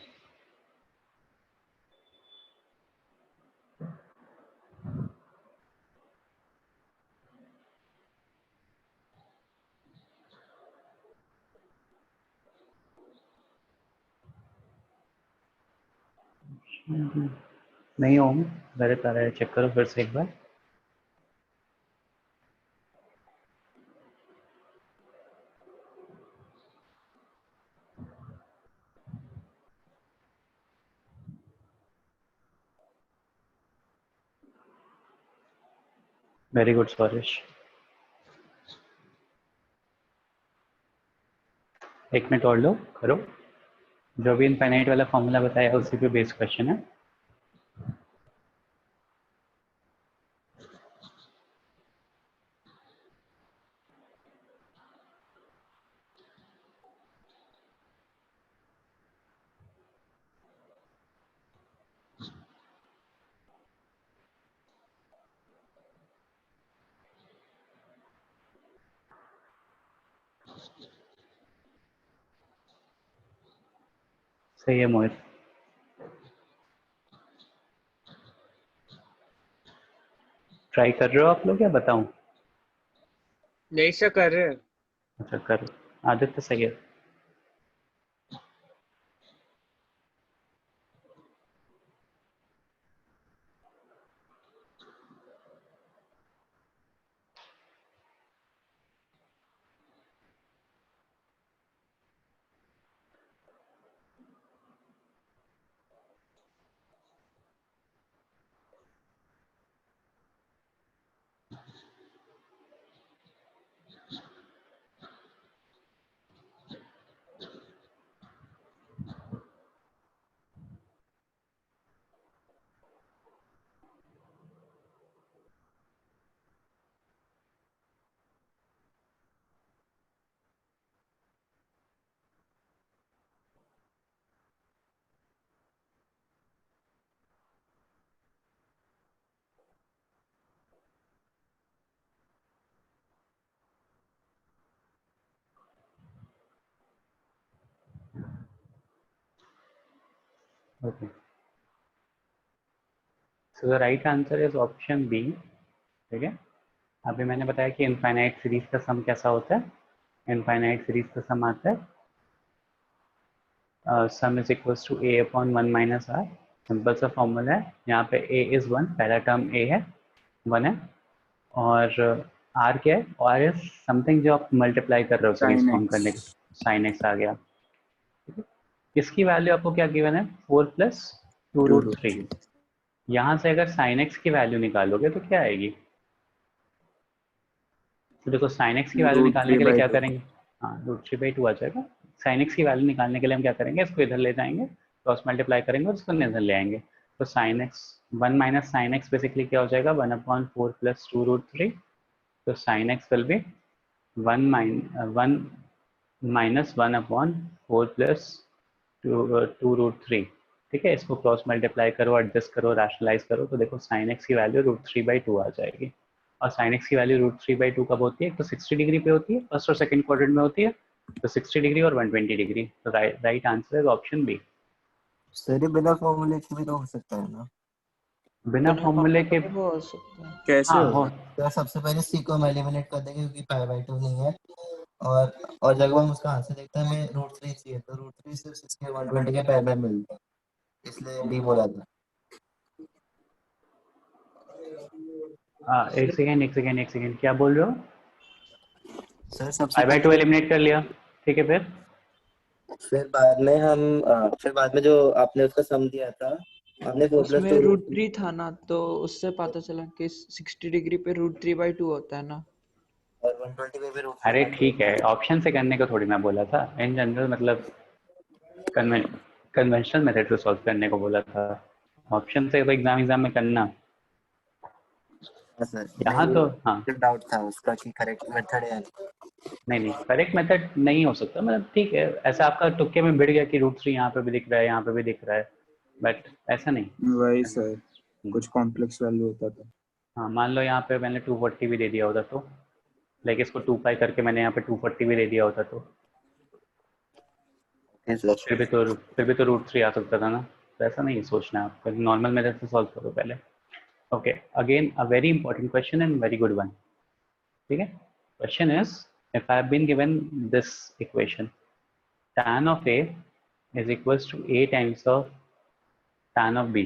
नहीं हो गलत आ रहा है, चेक करो फिर से एक बार। Very good Swaresh. एक मिनट और लो, करो। जो भी इनफाइनाइट वाला फॉर्मूला बताया उसी पे बेस्ड क्वेश्चन है। सही है मोहित। ट्राई कर रहे हो आप लोग या बताऊं? नहीं सर कर रहे हैं। अच्छा करो। आदित्य सही है। Okay, so the right answer is option B. ठीक है, अभी मैंने बताया कि इनफाइनाइट सीरीज का सम कैसा होता है। इनफाइनाइट सीरीज का सम आता है sum is equals to a upon 1 minus r. Simple सा फॉर्मूला है। यहाँ पे ए इज 1, पहला टर्म ए है, 1 है, और आर क्या है? आर इज समथिंग जो आप मल्टीप्लाई कर रहे हो सीरीज Sin फॉर्म x। करने के। साइन एक्स आ गया। ठीक है? इसकी वैल्यू आपको क्या गिवन है? 4 प्लस 2 रूट 3। यहाँ से अगर साइन एक्स की वैल्यू निकालोगे तो क्या आएगी? तो देखो साइन एक्स की वैल्यू निकालने के लिए क्या √3/2। करेंगे? हाँ, √3/2 आ जाएगा। साइन एक्स की वैल्यू निकालने के लिए हम क्या करेंगे? इसको इधर ले जाएंगे क्रॉस मल्टीप्लाई करेंगे और इसको निधन ले आएंगे। तो sine x 1 minus sine x basically क्या हो जाएगा 1/4 प्लस 2√3। तो sine x will be 1 minus 1/4 plus 2√3। ठीक है, इसको क्रॉस मल्टीप्लाई करो, एडजस्ट करो, रैशनलाइज करो, तो देखो साइन एक्स की वैल्यू √3/2 आ जाएगी। और साइन एक्स की वैल्यू √3/2 कब होती है? तो 60 डिग्री पे होती है, फर्स्ट और सेकंड क्वाड्रेंट में होती है। तो 60 डिग्री और 120 डिग्री। तो right answer is option B. Sir ये बिना फॉर्मूले के भी तो हो सकता है ना? बिना फॉर्मूले के वो हो सकता है। कैसे हाँ होगा? हो, तो सबसे पहले सी को हम एलिमिनेट कर देंगे क्योंकि π/2 नहीं है, और जब हम उसका आंसर देखते हैं हमें √3 चाहिए, तो √3 सिर्फ 60 और 120 के पैर में मिलता है, इसलिए डी बोला था। एक सेकेंड क्या बोल रहे हो? सर सबसे π/2 पहले एलिमिनेट कर लिया, ठीक है, फिर बाद में जो आपने उसका सम दिया था, हमने 4 उसमें + 2 √3 था ना, तो उससे पता चला कि 60 डिग्री पे √3/2 होता है ना। और 120 पे भी अरे √3/2 ठीक है, ऑप्शन से करने को थोड़ी मैं बोला था, इन जनरल मतलब कन्वेंशनल मेथड से सॉल्व करने को बोला था। ऑप्शन से तो एग्जाम में करना। हाँ सर, यहाँ तो हाँ, नहीं डाउट था उसका कि करेक्ट मेथड है। नहीं करेक्ट मेथड नहीं हो सकता, मतलब ठीक है, ऐसा आपका तुक्के में बिड़ गया कि √3 यहाँ पे भी दिख रहा है, यहाँ पे भी दिख रहा है, बट ऐसा नहीं। वही सर, कुछ कॉम्प्लेक्स वैल्यू होता था। हाँ, मान लो यहाँ पे मैंने 240 भी दे दिया होता तो, लाइक इसको 2π करके मैंने यहाँ पे 240 भी दे दिया होता तो फिर भी तो √3 आ सकता था ना। तो ऐसा नहीं सोचना है आपको, नॉर्मल मेथड से सॉल्व करो पहले। Okay, again a very important question and very good one. ठीक है, question is if I have been given this equation tan of a is equals to a times of tan of b,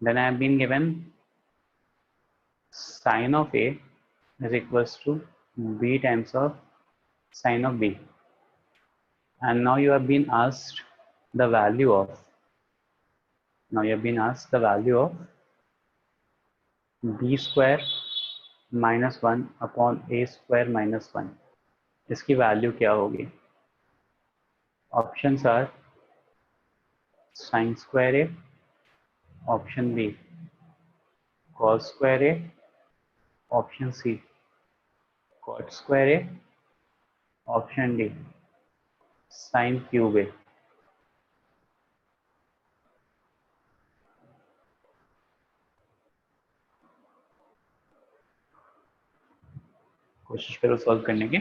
then I have been given sin of a is equals to b times of sin of b, and now you have been asked the value of b square minus 1 upon a square minus 1। इसकी value क्या होगी? Options are sin square a, option B cos square a, option C cot square a, option D sin cube a। कोशिश करो solve करने की।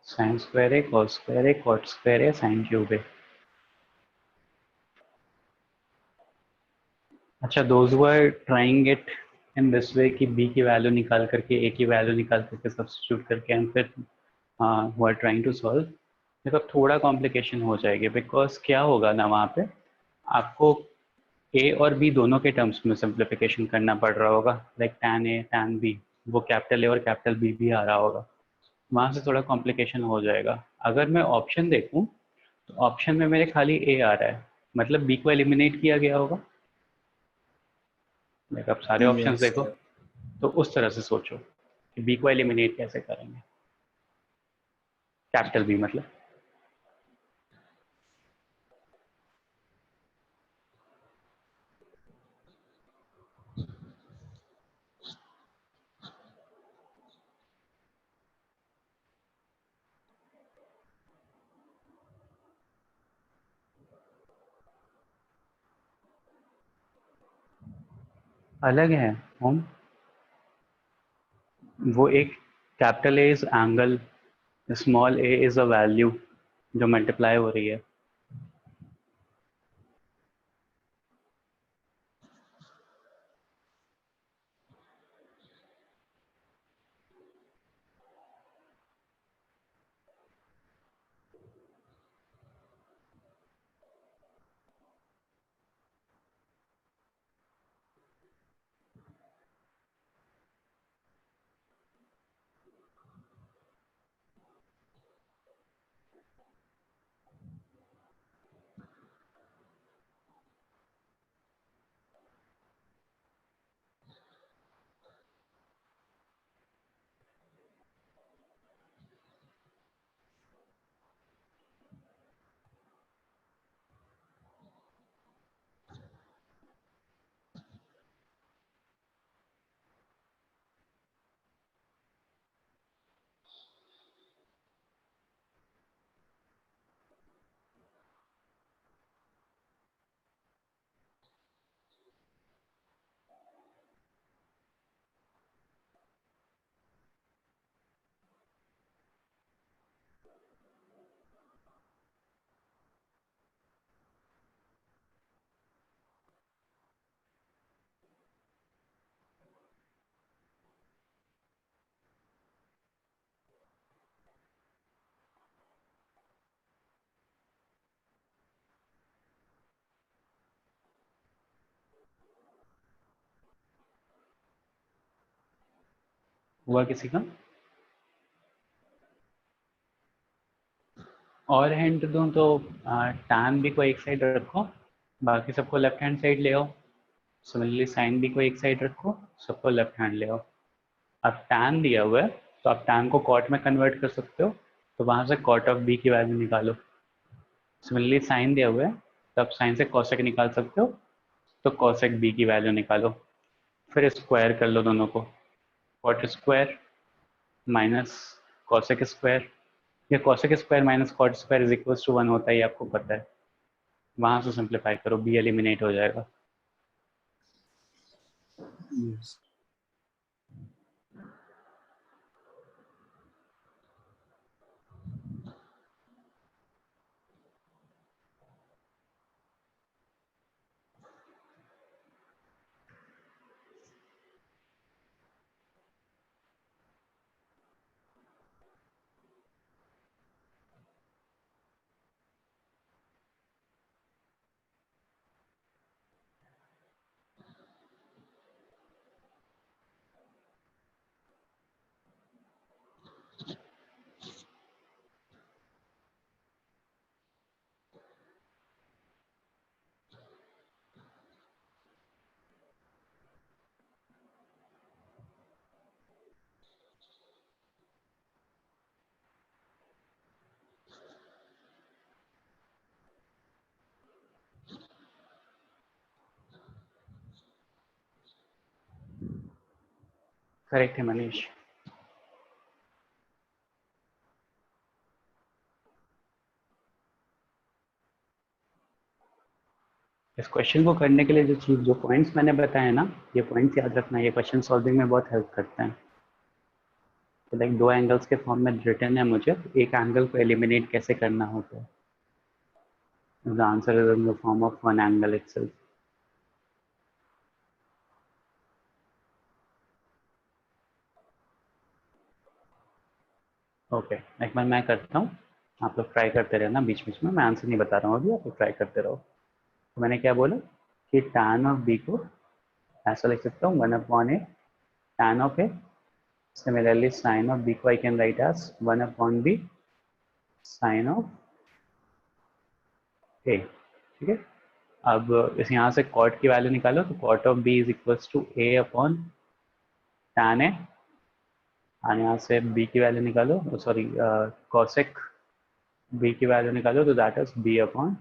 sin square a, cos square a, cot square a, sin cube a। अच्छा, those who are trying it in this way कि b की value निकाल करके a की वैल्यू निकाल करके सब्स्टिट्यूट करके हम फिर who are trying to solve, देखो थोड़ा कॉम्प्लिकेशन हो जाएगी, बिकॉज क्या होगा ना, वहाँ पे आपको a और b दोनों के टर्म्स में सिंप्लीफिकेशन करना पड़ रहा होगा, like tan a tan b, वो कैपिटल a और कैपिटल b भी आ रहा होगा, वहाँ से थोड़ा कॉम्प्लिकेशन हो जाएगा। अगर मैं ऑप्शन देखूँ तो ऑप्शन में मेरे खाली a आ रहा है, मतलब बी को एलिमिनेट किया गया होगा। लाइक आप सारे ऑप्शंस Yes, देखो sir. तो उस तरह से सोचो कि बी को एलिमिनेट कैसे करेंगे, कैपिटल बी मतलब। अलग है होम, वो एक capital A is angle, small A is a value जो मल्टीप्लाई हो रही है। हुआ किसी का? और हिंट दूं तो tan बी को एक साइड रखो, बाकी सबको लेफ्ट हैंड साइड ले आओ। सिमिलरली साइन बी को एक साइड रखो, सबको लेफ्ट हैंड ले आओ। अब tan दिया हुआ है तो आप tan को कॉट में कन्वर्ट कर सकते हो, तो वहां से कॉट ऑफ बी की वैल्यू निकालो। सिमिलरली साइन दिया हुआ है तो आप साइन से कॉसेक निकाल सकते हो, तो कॉसेक बी की वैल्यू निकालो। फिर स्क्वायर कर लो दोनों को, cot square minus cosec square, या cosec square minus cot square is equal to 1 होता है, ये आपको पता है। वहां से सिंप्लीफाई करो, बी एलिमिनेट हो जाएगा। Yes. करेक्ट है मनीष। इस क्वेश्चन को करने के लिए जो पॉइंट्स मैंने बताए ना, ये पॉइंट्स याद रखना, ये क्वेश्चन सॉल्विंग में बहुत हेल्प करते हैं। तो लाइक दो एंगल्स के फॉर्म में रिटर्न है मुझे, तो एक एंगल को एलिमिनेट कैसे करना होता है। The answer is in the form of one angle itself. Okay, एक बार मैं करता हूँ, आप लोग ट्राई करते रहना बीच बीच में, मैं आंसर नहीं बता रहा हूँ अभी, आप लोग ट्राई करते रहो। तो मैंने क्या बोला कि tan ऑफ बी को ऐसा लिख सकता हूँ 1/a tan of a. Similarly sine of b को I can write as 1/b sine of a. ठीक है, अब इस यहाँ से कॉट की वैल्यू निकालो, तो cot of b is equals to a upon tan a, और यहाँ से बी की वैल्यू निकालो, सॉरी कॉसेक बी की वैल्यू निकालो, तो that is b upon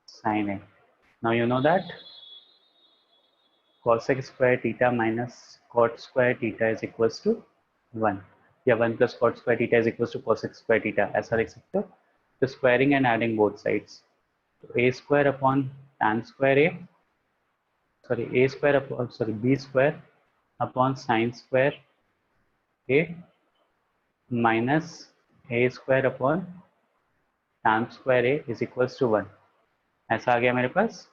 sine a. Now you know that cosec square theta minus cot square theta is equals to 1, या 1 plus cot square theta is equals to cosec square theta, ऐसा लिख सकते हो. तो squaring and adding both sides, तो a square upon tan square a, sorry a square upon, sorry b square upon sin square a minus a square upon tan square a is equals to 1. ऐसा आ गया मेरे पास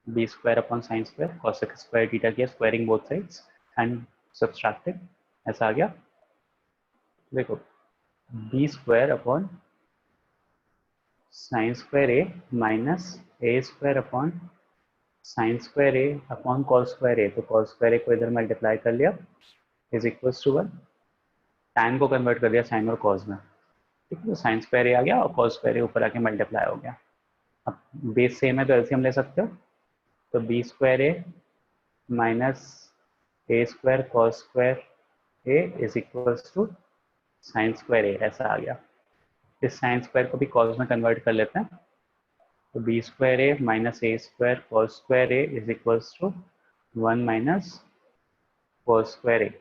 b square upon sin square cosec square theta किया, squaring both sides and subtracting, ऐसा आ गया. देखो b square upon sin square a minus a square upon sin square a upon cos square a, तो cos square a को इधर multiply कर लिया is equals to 1. tan को कन्वर्ट कर दिया sin और cos में, ठीक है. तो sin square a आ गया और cos square a ऊपर आके मल्टीप्लाई हो गया. अब बेस सेम है तो एलसीएम ले सकते हो, तो b square a minus a square cos square a is equals to sine square a, ऐसा आ गया. इस साइन स्क्वायर को भी कॉस में कन्वर्ट कर लेते हैं, तो b square a minus a square cos square a is equals to 1 minus cos square a.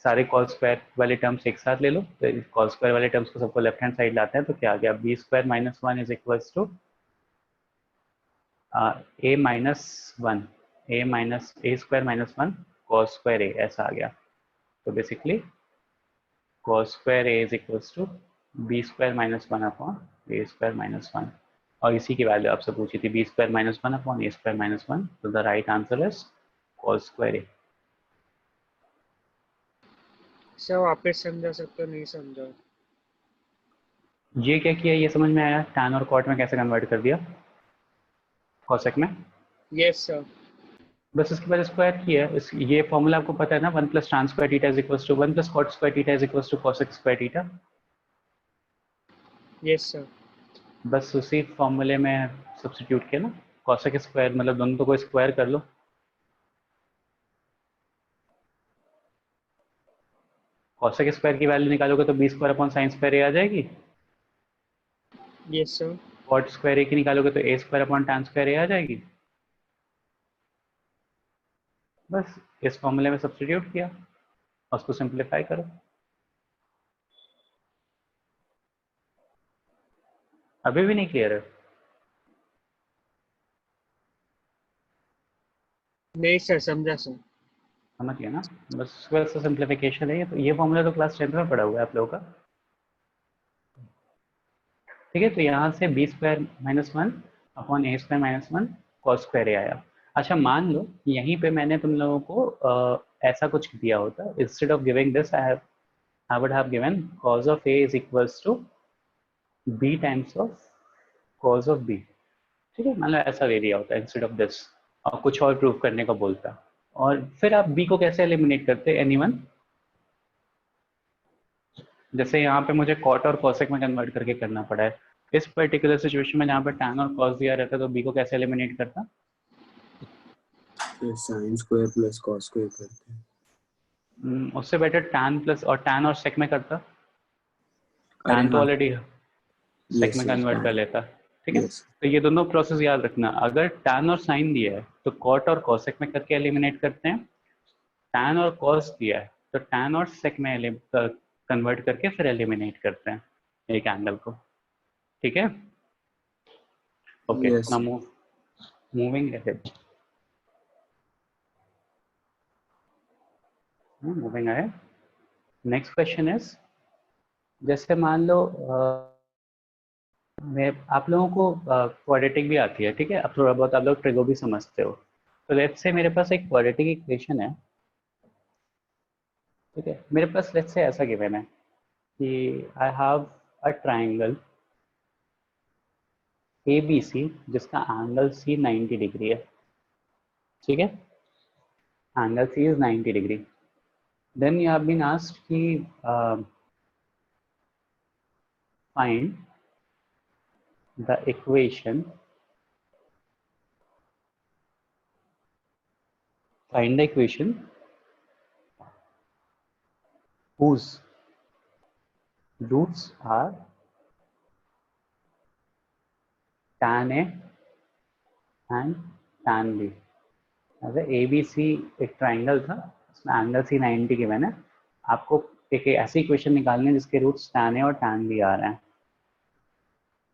सारे कॉस स्क्वायर वाले टर्म्स एक साथ ले लो, तो कॉस स्क्वायर वाले टर्म्स को सबको लेफ्ट हैंड साइड लाते हैं, तो क्या आ गया b square minus 1 is equals to a minus 1, a minus a square minus 1 cos square a, ऐसा आ गया. तो basically cos square a is equals to b square minus 1 upon a square minus 1, और इसी की वैल्यू आपसे पूछी थी b square minus 1 upon a square minus 1, तो the right answer is cos square a. Sir वापस समझा सकते हो, नहीं समझा. ये क्या किया, ये समझ में आया. टैन और कॉट में कैसे कन्वर्ट कर दिया, कॉसेक में. Yes sir. बस इसके बाद स्क्वायर किया. इस ये फॉर्मूला आपको पता है ना, 1 plus tan square theta is equals to 1 plus cot square theta is equals to cosec square theta. Yes sir. बस उसी फॉर्मूले में सब्स्टिट्यूट किया ना. कॉसेक स्क्वायर मतलब दोनों तो को स्क्वायर कर लो, कॉसेक स्क्वायर की वैल्यू निकालोगे तो b square upon sine square a आ जाएगी. Yes sir. Cot square a की निकालोगे तो a square upon tan square a आ जाएगी. बस इस फॉर्मूले में सब्स्टिट्यूट किया और उसको सिंप्लीफाई करो. अभी भी नहीं क्लियर है? नहीं सर, समझा सर. समझ गया ना. बस उसके बाद से सिंप्लीफिकेशन है. तो ये फॉर्मूला तो क्लास 10th में पढ़ा हुआ है आप लोगों का, ठीक है. तो यहाँ से B square minus 1 upon a square minus 1 cos square ए आया. अच्छा मान लो यहीं पे मैंने तुम लोगों को ऐसा कुछ दिया होता, instead of giving this I would have given cos of A is equals to b times of cos of b, ठीक है. मान लो ऐसा दे दिया होता इंस्टेड ऑफ दिस, और कुछ और प्रूव करने को बोलता. और फिर आप बी को कैसे एलिमिनेट करते, एनीवन. जैसे यहाँ पे मुझे कॉट और कॉसेक में कन्वर्ट करके करना पड़ा है. इस पर्टिकुलर सिचुएशन में जहाँ पे टैन और कॉस दिया रहता, तो बी को कैसे एलिमिनेट करता, sine square plus cos square करते हैं. उससे बेटर टैन प्लस और टैन और सेक में करता. टैन तो ऑलरेडी सेक में कन्वर्ट कर लेता, ठीक है. तो ये दोनों प्रोसेस याद रखना. अगर टैन और साइन दिया है तो कॉट और कॉसेक में करके एलिमिनेट करते हैं. टैन और कॉस दिया है तो टैन और सेक में कन्वर्ट करके फिर एलिमिनेट करते हैं एक एंगल को, ठीक है. Okay, now moving ahead. Moving ahead, next question is, जैसे मान लो मैं आप लोगों को क्वाड्रेटिक भी आती है, ठीक है. अब थोड़ा बहुत आप लोग ट्रिगो भी समझते हो. तो लेट्स से मेरे पास एक क्वाड्रेटिक इक्वेशन है, ठीक है. मेरे पास लेट्स से ऐसा गिवन है कि I have a triangle ABC जिसका एंगल C 90 डिग्री है, ठीक है. Angle C is 90 degree. Then you have been asked कि find the equation, find the equation whose roots are tan A and tan B. अगर A B C एक triangle था, उसमें angle C 90 given है, आपको एक ऐसी इक्वेशन निकालनी है जिसके रूट्स tan A और tan B आ रहे हैं।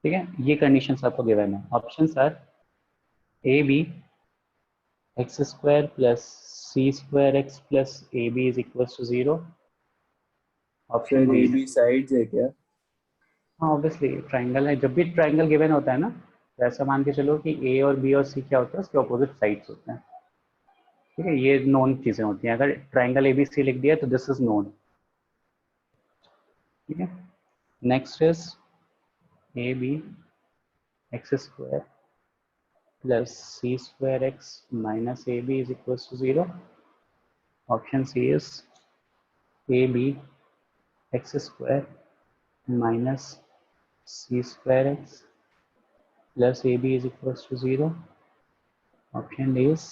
ठीक है, ये कंडीशंस आपको गिवन है। Options are a B x square plus C square x plus A B is equal to 0। Option sir D, a b sides है क्या? हाँ ऑब्वियसली ट्राइंगल है, जब भी ट्राइंगल गिवन होता है ना, तो ऐसा मान के चलो कि ए और बी और सी क्या होता है, उसके ऑपोजिट साइड्स होते हैं। ठीक है, ये नोन चीजें होती हैं। अगर ट्राइंगल ए बी सी लिख दिया तो दिस इज नोन। ठीक है, next is A B x square plus C square X minus A B is equal to 0। Option C is A B x square minus C square x plus A B is equal to 0। Option D is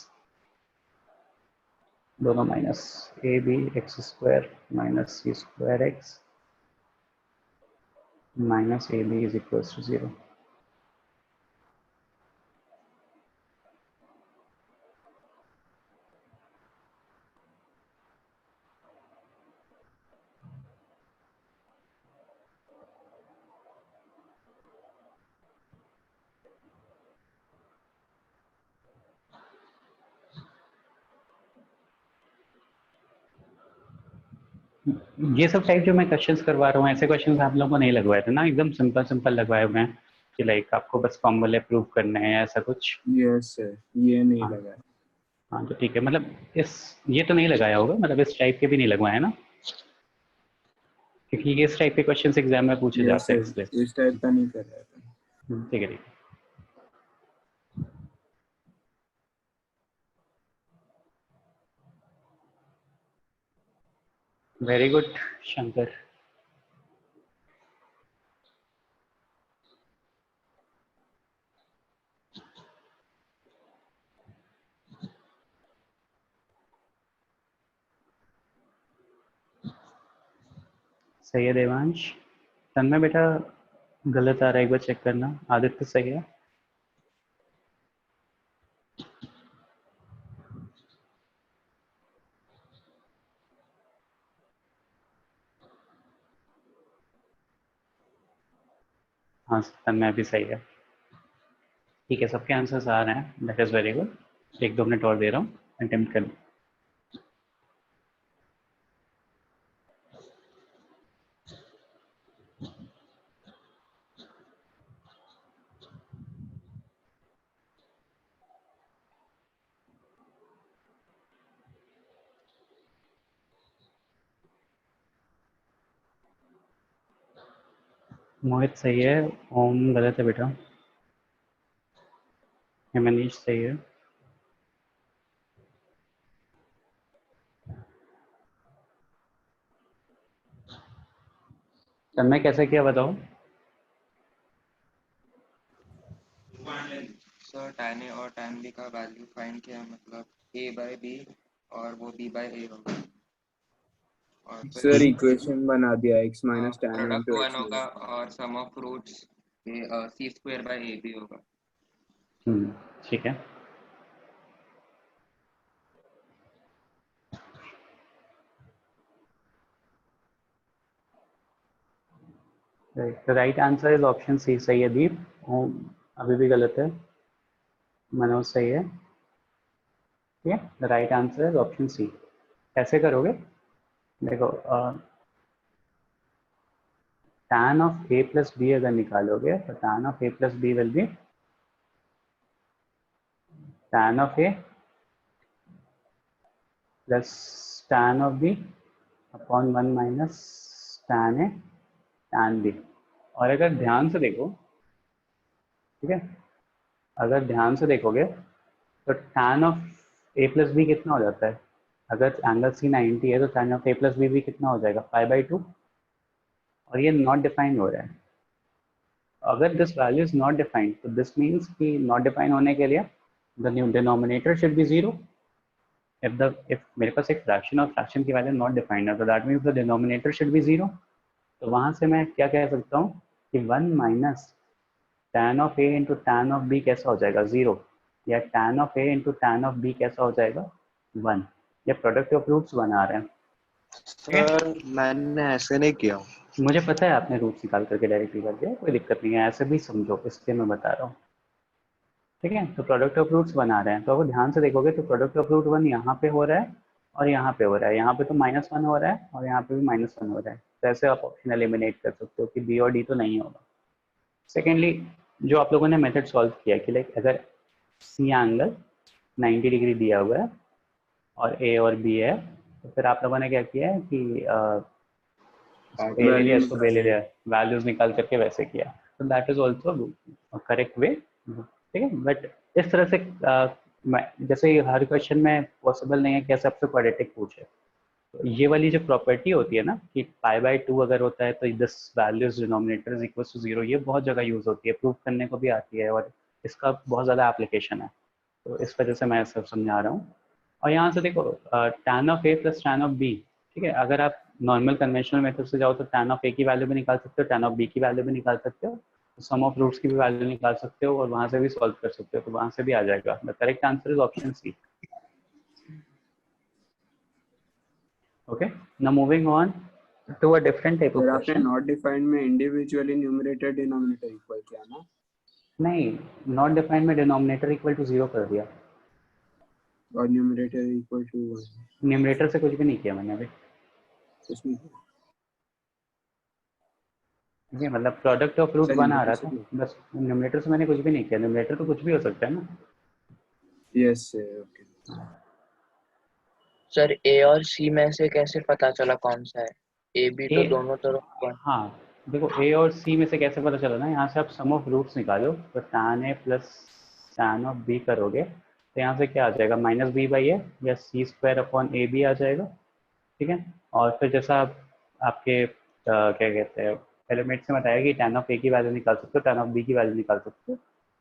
दोनों minus, A B x square minus C square X minus A B is equal to 0। ये सब type जो मैं questions करवा रहा हूँ, ऐसे questions आप लोगों को नहीं लगवाए थे ना, एकदम सिंपल सिंपल लगवाए हुए हैं कि लाइक आपको बस फॉर्मूले प्रूव करने हैं, ऐसा कुछ। यस सर, ये नहीं हाँ लगा। हाँ, तो ठीक है, मतलब ये तो नहीं लगाया होगा, मतलब इस टाइप के भी नहीं लगवाए ना, क्योंकि इस टाइप के क्वेश्चंस एग्जाम में पूछे यस जाते हैं सर, इसलिए। इस टाइप का नहीं कर रहा था। ठीक है, ठीक है। Very good Shankar. सही है देवांश। तन्मय बेटा गलत आ रहा है, एक बार चेक करना। आदित्य सही है। हाँ तन्मय भी सही है। ठीक है, सबके आंसर्स आ रहे हैं, that is very good. 1-2 minute और दे रहा हूँ, अटेम्प्ट कर। मोहित सही है, ओम गलत है बेटा, मनीष सही है। तन्मय कैसे किया बताओ। सर tan A और tan B का वैल्यू फाइंड किया, मतलब A बाय B और वो B बाय A होगा, और फिर सर इक्वेशन बना दिया x minus tan product into 1 x होगा और sum of roots C square by A B होगा। ठीक है, right answer is option C. सही है दीप। ओम अभी भी गलत है। मनोज सही है। ठीक है, the right answer is option C. कैसे करोगे देखो, tan of a plus b अगर निकालोगे तो tan of a plus b will be tan of a plus tan of b upon 1 minus tan a tan b। और अगर ध्यान से देखो, ठीक है, अगर ध्यान से देखोगे तो tan of a plus b कितना हो जाता है, अगर एंगल सी 90 है तो tan of a plus b भी कितना हो जाएगा, 5/2। और ये नॉट डिफाइंड हो रहा है, अगर this value is not defined तो दिस मीन्स कि नॉट डिफाइन होने के लिए the new denominator should be zero. if मेरे पास एक फ्रैक्शन और फ्रैक्शन की वैल्यू नॉट डिफाइंड है तो that means the denominator should be zero. तो वहां से मैं क्या कह सकता हूँ कि 1 minus tan of a into tan of b कैसा हो जाएगा 0, या tan of a into tan of b कैसा हो जाएगा 1, या प्रोडक्ट ऑफ रूट्स 1 आ रहे हैं. सर मैंने ऐसे नहीं किया. मुझे पता है आपने रूट्स निकाल करके डायरेक्टली कर दिया, कोई दिक्कत नहीं है, ऐसे भी समझो, इसलिए मैं बता रहा हूँ. ठीक है, तो प्रोडक्ट ऑफ रूट्स बना रहे हैं, तो अगर ध्यान से देखोगे तो प्रोडक्ट ऑफ रूट 1 यहाँ पे हो रहा है और यहाँ पे हो रहा है. यहाँ पे तो -1 हो रहा है और यहाँ पे भी -1 हो रहा है. तो ऐसे आप ऑप्शन एलिमिनेट कर सकते हो कि बी और डी तो नहीं होगा. सेकेंडली, जो आप लोगों ने मेथड सॉल्व किया कि लाइक अगर सी एंगल 90 डिग्री दिया हुआ है और ए और बी है, तो फिर आप लोगों ने क्या किया है कि ए ले लिया, इसको बे ले लिया, वैल्यूज निकाल करके वैसे किया. तो that is also correct way. ठीक है, बट इस तरह से जैसे हर क्वेश्चन में पॉसिबल नहीं है कि ऐसे आपसे क्वाड्रेटिक पूछे. तो ये वाली जो प्रॉपर्टी होती है ना कि π/2 अगर होता है तो this values denominator is equal to 0, ये बहुत जगह यूज होती है, प्रूव करने को भी आती है और इसका बहुत ज़्यादा एप्लीकेशन है. तो इस वजह से मैं सब समझा रहा हूँ. और यहाँ से देखो tan of a plus tan of b. ठीक है, अगर आप नॉर्मल कन्वेंशनल मेथड से जाओ तो tan ऑफ a की वैल्यू भी निकाल सकते हो, tan ऑफ b की वैल्यू भी निकाल सकते हो, सम ऑफ रूट्स की भी वैल्यू निकाल सकते हो और वहाँ से भी सॉल्व कर सकते हो, तो वहाँ से भी आ जाएगा. The correct answer is option C. Okay, now moving on to a different type of sir आपने question. नॉट डिफाइंड में इंडिविजुअली न्यूमरेटर डिनोमिनेटर इक्वल किया ना? नहीं, नॉट डिफाइंड में डिनोमिनेटर इक्वल टू 0 कर दिया, और न्यूमरेटर इक्वल टू 1. न्यूमरेटर से कुछ भी नहीं किया मैंने अभी. उसमें ये मतलब प्रोडक्ट ऑफ रूट सर 1 आ रहा न्यूमरेटर से था, किया. बस न्यूमरेटर से मैंने कुछ भी नहीं किया. न्यूमरेटर तो कुछ भी हो सकता है ना. Yes sir, okay. सर ए और सी में से कैसे पता चला कौन सा है? ए बी तो ए, दोनों तरफ है. हाँ देखो, ए और सी में से कैसे पता चला ना, यहाँ से आप सम ऑफ रूट्स निकालो तो tan a plus tan of b करोगे तो यहाँ से क्या आ जाएगा -b/a या c² अपॉन ए बी आ जाएगा. ठीक है, और फिर जैसा आपके क्या कहते हैं एलिमेंट से बताया कि tan ऑफ a की वैल्यू निकाल सकते हो, tan ऑफ b की वैल्यू निकाल सकते हो,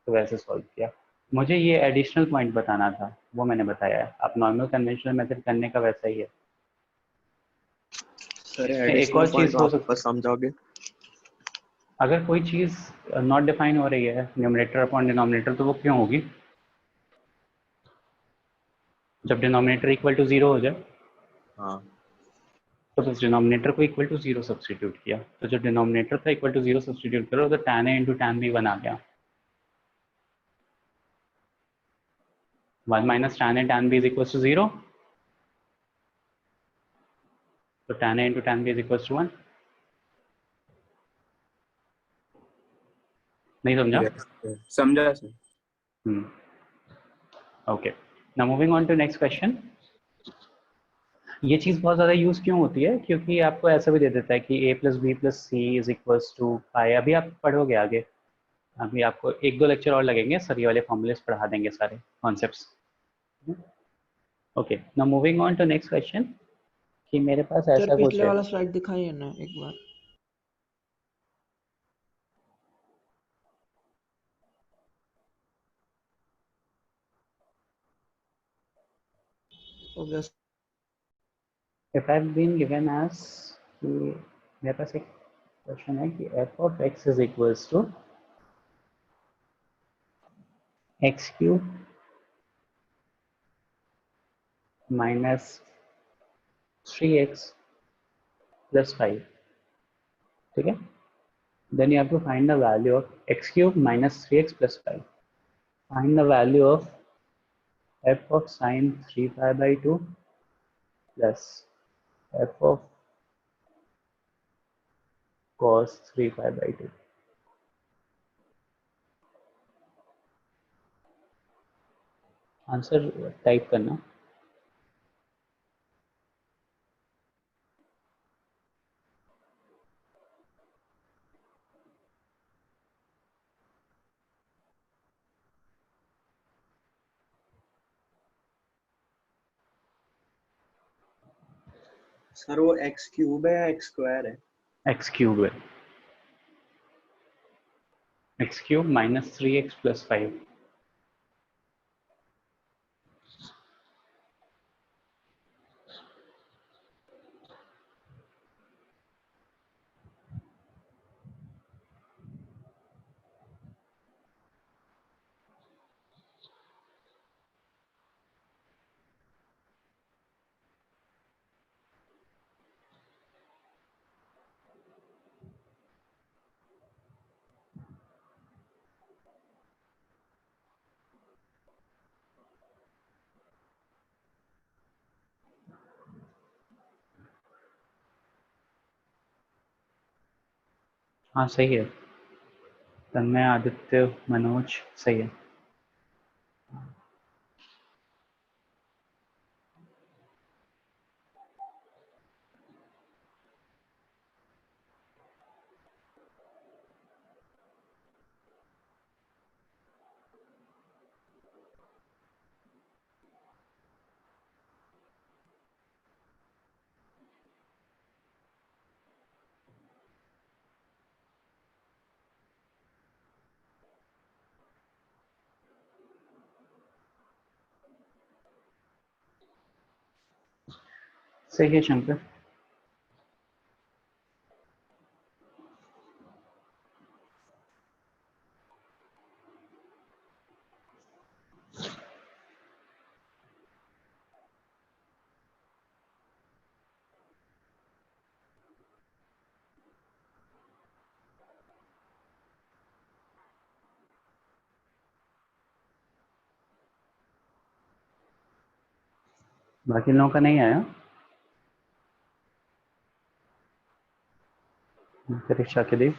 तो वैसे सॉल्व किया. मुझे ये एडिशनल पॉइंट बताना था, वो मैंने बताया है. आप नॉर्मल कन्वेंशनल मेथड करने का वैसा ही है. सर एक एडिशनल और पॉइंट चीज़ हो आप सकती, बस समझाओगे. अगर कोई चीज़ नॉट डिफाइन हो रही है न्यूमरेटर अपॉन डिनोमिनेटर, तो वो क्यों होगी? जब डिनोमिनेटर इक्वल टू 0 हो जाए हाँ, तो बस डिनोमिनेटर को इक्वल टू 0 सब्सटीट्यूट किया, तो जो डिनोमिनेटर था इक्वल टू 0 सब्सटीट्यूट करो तो tan a into tan b बना गया. 1 minus tan a tan b is equal to 0, तो tan a into tan b is equal to 1. नहीं समझा? समझा sir. Okay, now moving on to next question. ये चीज़ बहुत ज़्यादा यूज़ क्यों होती है? क्योंकि आपको ऐसा भी दे देता है कि a plus B plus C is equals to pi. अभी आप पढ़ोगे आगे, अभी आपको 1-2 लेक्चर और लगेंगे, सर ये वाले फॉर्मूलेस पढ़ा देंगे सारे concepts. Okay, now moving on to next question कि मेरे पास सर ऐसा कुछ पिछले है. वाला स्लाइड दिखाइए ना एक बार. हो गया. If I've been given as कि मेरे पास एक क्वेश्चन है कि f of x is equals to x cube minus 3x plus 5. ठीक है, then you have to find the value of x cube minus 3x plus 5. Find the value of f of sine 3 pi by 2 plus f of cos 3 pi by 2. Answer type करना. Sir वो x cube है या x square है? x cube है. X cube minus 3x plus 5। हाँ सही है, तन्मय, आदित्य, मनोज, सही है। सही है शंकर। बाकी लोगों का नहीं आया। परीक्षा के लिए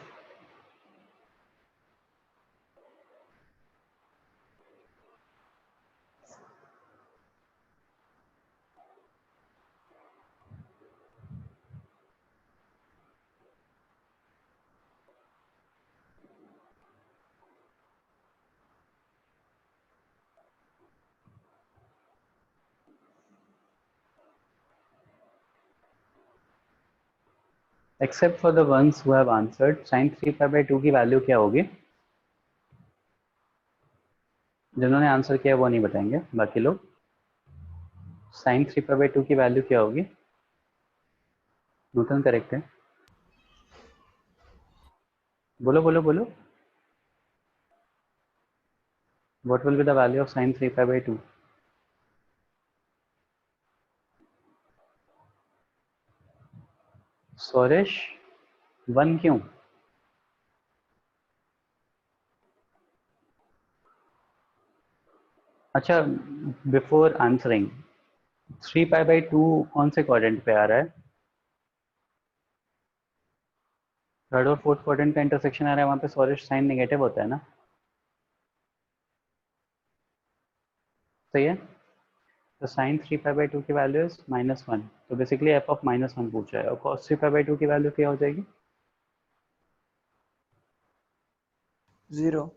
except for the ones who have answered, sin 3π/2 की वैल्यू क्या होगी? जिन्होंने आंसर किया वो नहीं बताएंगे, बाकी लोग। sin 3π/2 की वैल्यू क्या होगी? नूतन करेक्ट है, बोलो बोलो बोलो। What will be the value of sin 3π/2? सौरेश 1 क्यों? अच्छा, बिफोर आंसरिंग 3π/2 कौन से क्वाड्रेंट पे आ रहा है? थर्ड और फोर्थ क्वाड्रेंट का इंटरसेक्शन आ रहा है, वहां पे सौरेश साइन नेगेटिव होता है ना? सही है। तो sin 3π/2 की वैल्यू इज -1, तो बेसिकली f ऑफ -1 पूछा है, और cos 3π/2 की वैल्यू क्या हो जाएगी? 0।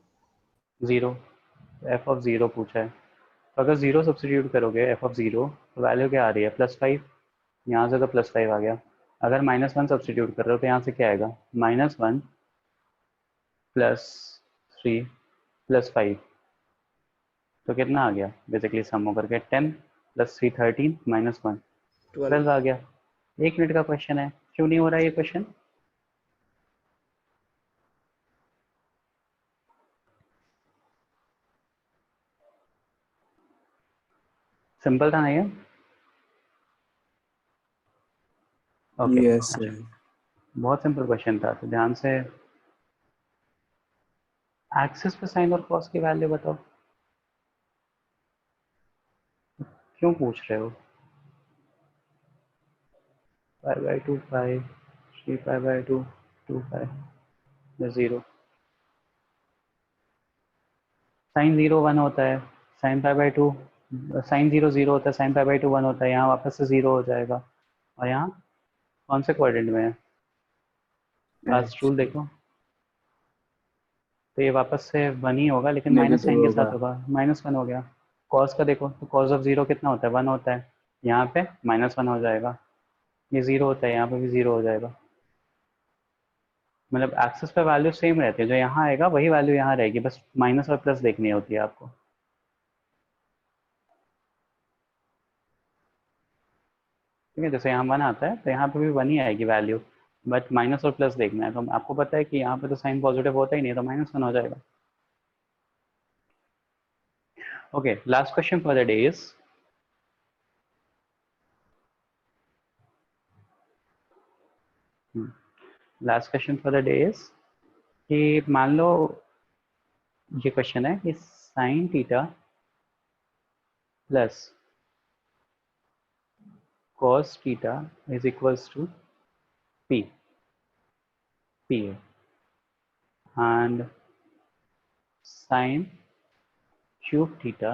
0। f ऑफ 0 पूछा है, तो अगर 0 सब्सटीट्यूट करोगे f ऑफ 0 तो वैल्यू क्या आ रही है? +5। यहाँ से तो +5 आ गया। अगर -1 सब्सटीट्यूट कर रहे हो तो यहाँ से क्या आएगा? -1 +3 +5, तो कितना आ गया? बेसिकली सम होकर के 10 + 3 13 -1 12 आ गया। 1 मिनट का क्वेश्चन है, क्यों नहीं हो रहा है ये क्वेश्चन? सिंपल था ना ये? ओके, यस अच्छा, बहुत सिंपल क्वेश्चन था, तो ध्यान से। एक्सिस पे साइन और कॉस की वैल्यू बताओ। क्यों पूछ रहे हो? π/2 पाई, 3π/2 2π, 0। साइन 0 1 होता है, साइन π/2 साइन 0 0 होता है, साइन π/2 1 होता है, यहाँ वापस से 0 हो जाएगा। और यहाँ कौन से क्वाड्रेंट में है? लास्ट रूल देखो, तो ये वापस से 1 ही होगा, लेकिन माइनस नेगेटिव साइन के होगा। साथ होगा, -1 हो गया। कॉस का देखो, तो कॉस ऑफ 0 कितना होता है? 1 होता है, यहाँ पे -1 हो जाएगा। ये 0 होता है, यहाँ पे भी 0 हो जाएगा। मतलब एक्सेस पे वैल्यू सेम रहती है, जो यहाँ आएगा वही वैल्यू यहाँ रहेगी, बस माइनस और प्लस देखनी होती है आपको। ठीक है, जैसे यहाँ 1 आता है तो यहाँ पे भी 1 ही आएगी वैल्यू, बट माइनस और प्लस देखना है। तो आपको पता है कि यहाँ पे तो साइन पॉजिटिव होता ही नहीं, तो -1 हो जाएगा। Okay, last question for the day is last question for the day is कि मान लो ये क्वेश्चन है कि sign theta plus cos theta is equals to p है, and sin cube theta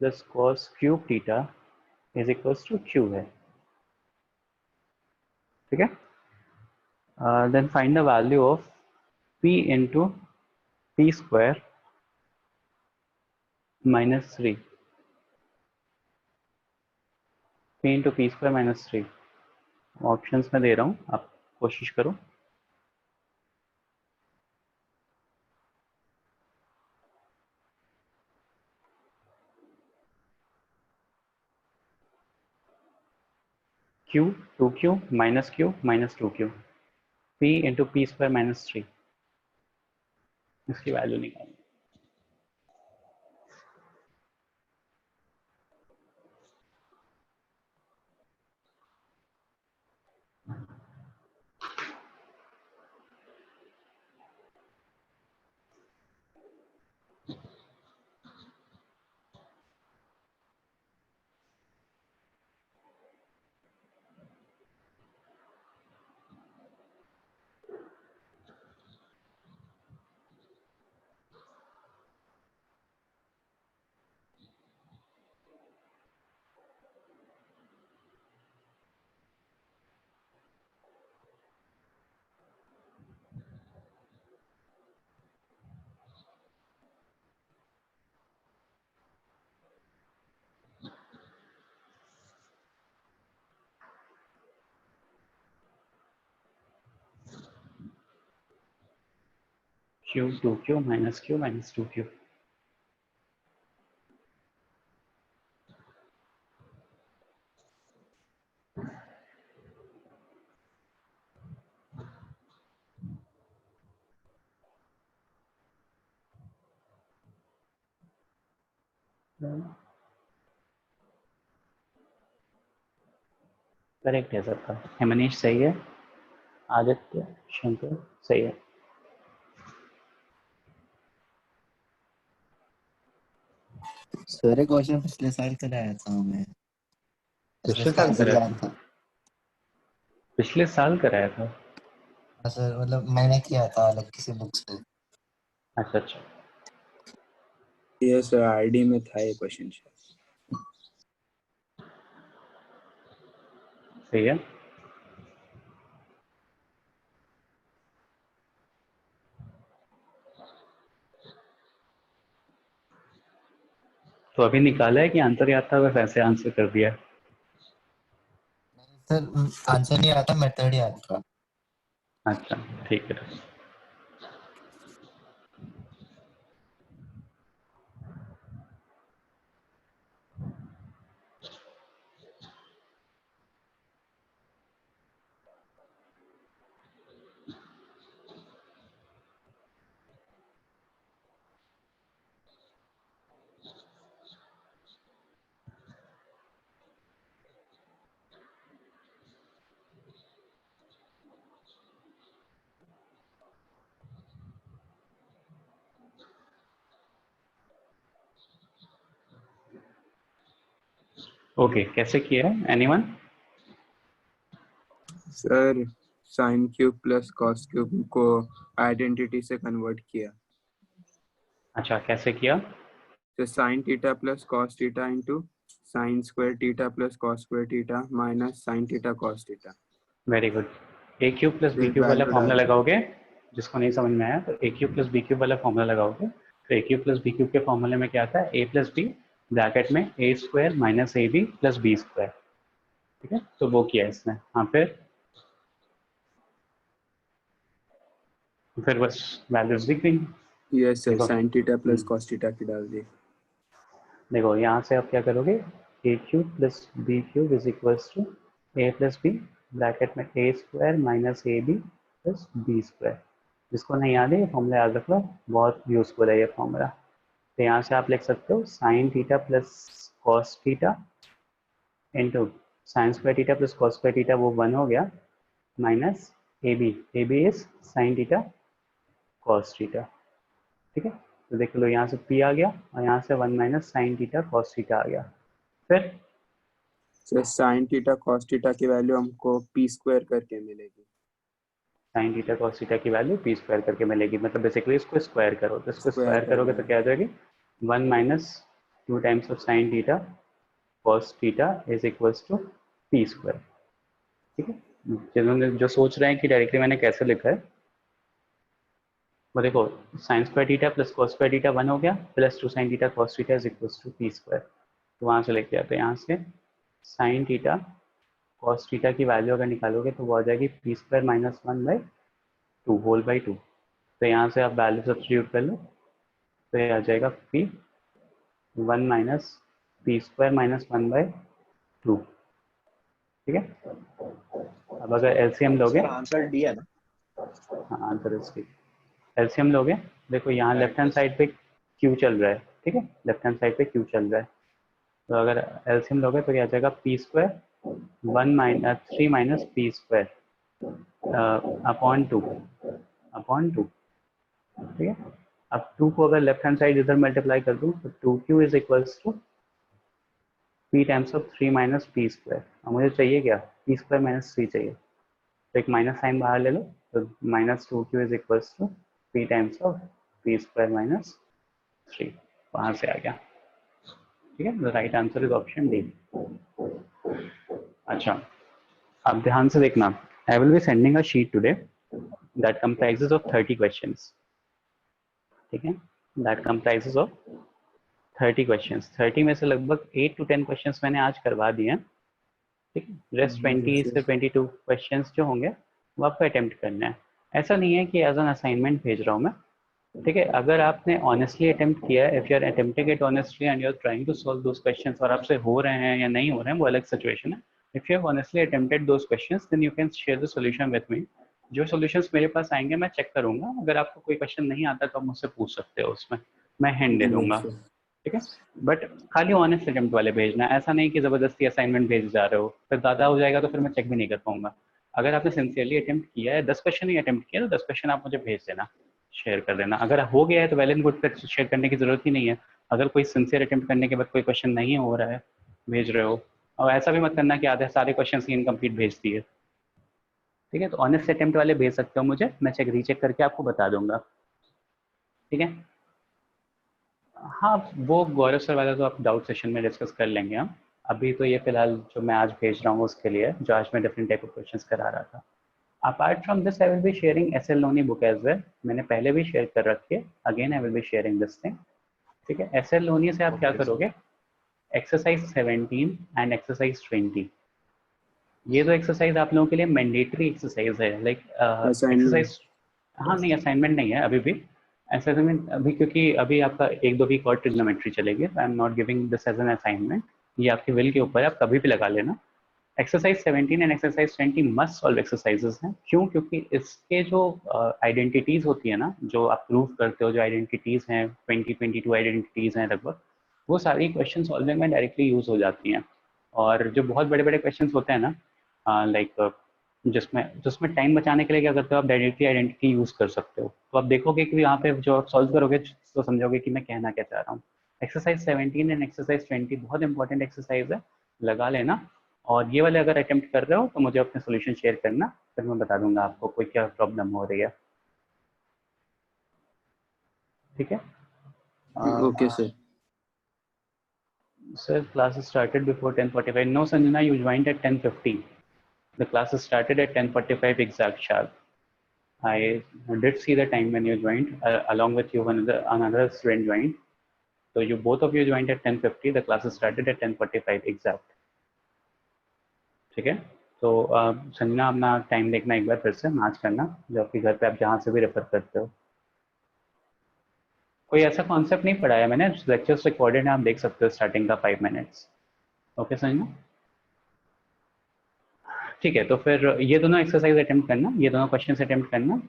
plus cos cube theta is equals to q है। ठीक है, then find the value of p into p square minus 3, p into p square minus 3। Options में दे रहा हूँ, आप कोशिश करो। q 2q minus q minus 2q, p into p square minus 3, इसकी वैल्यू निकालनी। q 2q minus q minus 2q। Correct है सबका। हेमनीश सही है, आदित्य शंकर सही है। सर क्वेश्चन पिछले साल कराया था मैं, पिछले इसका साल आंसर कराया याद था? था। पिछले साल कराया था? हाँ सर, मतलब मैंने किया था अलग किसी बुक से। अच्छा अच्छा, ये सर आईडी में था ये क्वेश्चन शायद। सही है। तो अभी निकाला है कि आंसर याद था, बस ऐसे आंसर कर दिया? सर आंसर नहीं आता, मेथड याद था। अच्छा ठीक है। ओके, कैसे किया है anyone? Sir sine cube plus cos cube को आइडेंटिटी से कन्वर्ट किया। अच्छा, कैसे किया? तो sine theta plus cos theta into sine square theta plus cos square theta minus sine theta cos theta. Very good. A cube plus B cube वाला value formula डाल लगाओगे, जिसको नहीं समझ में आया तो A cube plus B cube वाला फॉर्मूला लगाओगे। तो A cube plus B cube के फॉर्मूले में क्या आता है? ए प्लस बी ब्रैकेट में A square minus A B plus B square. ठीक है, तो वो किया इसने। हाँ फिर फिर बस वैल्यूज दिख गई। यस सर, देखो sine theta plus cos theta की डाल दी। देखो यहाँ से आप क्या करोगे, A cube plus B cube is equals to A plus B, bracket में A square minus A B plus B square. जिसको नहीं याद है ये फॉर्मूला याद रख लो, बहुत यूजफुल है ये फॉर्मूला। तो यहाँ से आप लिख सकते हो sine theta plus cos theta into sine square theta plus cos square theta, वो 1 हो गया, minus A B is sine theta cos theta. ठीक है, तो देख लो यहाँ से p आ गया और यहाँ से 1 minus sine theta cos theta आ गया। फिर sir sine theta cos theta की वैल्यू हमको पी स्क्वायर करके मिलेगी। साइन थीटा कॉस थीटा की वैल्यू पी स्क्वायर करके मिलेगी, मतलब बेसिकली इसको स्क्वायर करो, तो इसको स्क्वायर स्क्वायर करोगे तो क्या आ जाएगी, 1 minus 2 times of sine theta cos theta is equals to p square. ठीक है, जिन्होंने जो सोच रहे हैं कि डायरेक्टली मैंने कैसे लिखा है, वो देखो sine square theta plus cos square theta 1 हो गया, plus 2 sine theta cos theta is equals to p square. तो वहाँ से लेके आते हैं, यहाँ से साइन थीटा कॉस थीटा की वैल्यू अगर निकालोगे तो वो आ जाएगी p square minus 1/2 whole by 2। तो यहाँ से आप वैल्यू सब्स्टिट्यूट कर लो, तो ये आ जाएगा P 1 minus p square minus 1/2। ठीक है, अब अगर एलसीएम लोगे, आंसर डी है ना? हाँ आंसर इसकी एलसीएम लोगे, देखो यहाँ लेफ्ट हैंड साइड पे क्यू चल रहा है। ठीक है, लेफ्ट हैंड साइड पे क्यू चल रहा है, तो अगर एलसीएम लोगे तो क्या आ जाएगा, p square 3 minus p square upon 2। ठीक है, अब 2 को अगर लेफ्ट हैंड साइड इधर मल्टीप्लाई कर दूँ तो 2q is equals to p times of 3 minus p square. अब मुझे चाहिए क्या, पी स्क्वायर माइनस 3 चाहिए, तो एक माइनस साइन बाहर ले लो, तो minus 2q is equals to p times of p square minus 3, वहाँ से आ गया। ठीक है, the right answer is option D. अच्छा, अब ध्यान से देखना, I will be sending a sheet today that comprises of 30 questions. ठीक है, दैट कंप्राइजेस ऑफ 30 क्वेश्चंस। 30 में से लगभग 8 to 10 क्वेश्चंस मैंने आज करवा दिए हैं। ठीक है, रेस्ट 20 से 22 क्वेश्चंस जो होंगे वो आपको अटेम्प्ट करना है। ऐसा नहीं है कि एज एन असाइनमेंट भेज रहा हूँ मैं। ठीक है, अगर आपने ऑनेस्टली अटेम्प्ट किया है, if you are attempting it honestly and you are trying to solve those questions, और आपसे हो रहे हैं या नहीं हो रहे हैं वो अलग सिचुएशन है। If you have honestly attempted those questions then you can share the solution with me. जो सॉल्यूशंस मेरे पास आएंगे मैं चेक करूंगा, अगर आपको कोई क्वेश्चन नहीं आता तो आप मुझसे पूछ सकते हो, उसमें मैं हैंड दे दूंगा। ठीक है, बट खाली ऑनेस्ट अटेम्प्ट वाले भेजना, ऐसा नहीं कि ज़बरदस्ती असाइनमेंट भेज जा रहे हो, फिर ज़्यादा हो जाएगा तो फिर मैं चेक भी नहीं कर पाऊंगा। अगर आपने सिंसियरली अटेम्प्ट किया है, 10 क्वेश्चन ही अटेम्प्ट किया तो 10 क्वेश्चन आप मुझे भेज देना, शेयर कर देना। अगर हो गया है तो वेल एंड गुड, फिर शेयर करने की जरूरत ही नहीं है। अगर कोई सिंसियर अटेम्प्ट करने के बाद कोई क्वेश्चन नहीं हो रहा है, भेज रहे हो, और ऐसा भी मत करना कि आधे सारे क्वेश्चन ही इनकम्प्लीट भेज दिए। ठीक है, तो ऑनेस्ट अटेम्प्ट वाले भेज सकते हो मुझे, मैं चेक रीचेक करके आपको बता दूंगा। ठीक है, हाँ वो गौरव सर वाला तो आप डाउट सेशन में डिस्कस कर लेंगे हम। अभी तो ये फिलहाल जो मैं आज भेज रहा हूँ उसके लिए, जो आज मैं डिफरेंट टाइप ऑफ क्वेश्चंस करा रहा था। Apart from this I will be sharing S L Loney book as well. मैंने पहले भी शेयर कर रखी है, again I will be sharing this thing. ठीक है, एस एल लोनी से आप क्या करोगे, एक्सरसाइज 17 एंड एक्सरसाइज 20, ये दो एक्सरसाइज आप लोगों के लिए मैंडेटरी एक्सरसाइज है, लाइक एक्सरसाइज। हाँ नहीं, असाइनमेंट नहीं है अभी भी असाइनमेंट अभी, क्योंकि अभी आपका 1-2 वीक और ट्रिग्नोमेट्री चलेगी। I am not giving this as an assignment, ये आपके विल के ऊपर है, आप कभी भी लगा लेना। Exercise 17 and exercise 20 must solve exercises हैं। क्यों, क्योंकि इसके जो आइडेंटिटीज होती है ना, जो आप प्रूव करते हो, जो आइडेंटिटीज हैं 22 आइडेंटिटीज हैं लगभग, वो सारी क्वेश्चन सॉल्विंग में डायरेक्टली यूज हो जाती हैं। और जो बहुत बड़े बड़े क्वेश्चन होते हैं ना, लाइक जिसमें जिसमें टाइम बचाने के लिए क्या करते हो आप, डायरेक्टली आइडेंटिटी यूज कर सकते हो। तो आप देखोगे कि यहाँ पे जो आप सॉल्व करोगे तो समझोगे कि मैं कहना क्या चाह रहा हूँ। एक्सरसाइज 17 एंड एक्सरसाइज 20 बहुत इंपॉर्टेंट एक्सरसाइज है, लगा लेना। और ये वाले अगर अटेम्प्ट कर रहे हो तो मुझे अपने सोल्यूशन शेयर करना, फिर मैं बता दूंगा आपको कोई क्या प्रॉब्लम हो रही है। ठीक है, okay sir. Sir classes started before 10:45। No Sanjana, you joined at 10:50। The classes started at 10:45 exact sharp. I did see the time when you joined. Along with you, another student joined. So you both of you joined at 10:50. The classes started at 10:45 exact. ठीक है, तो संजना अपना time देखना एक बार फिर से match करना, जो आपके घर पे आप जहाँ से भी रेफर करते हो। कोई ऐसा कॉन्सेप्ट नहीं पढ़ाया मैंने, लेक्चर्स रिकॉर्डेड है, आप देख सकते हो स्टार्टिंग का 5 मिनट्स। ओके संजना, ठीक है। तो फिर ये दोनों एक्सरसाइज अटेम्प्ट करना, ये दोनों क्वेश्चंस अटेम्प्ट करना।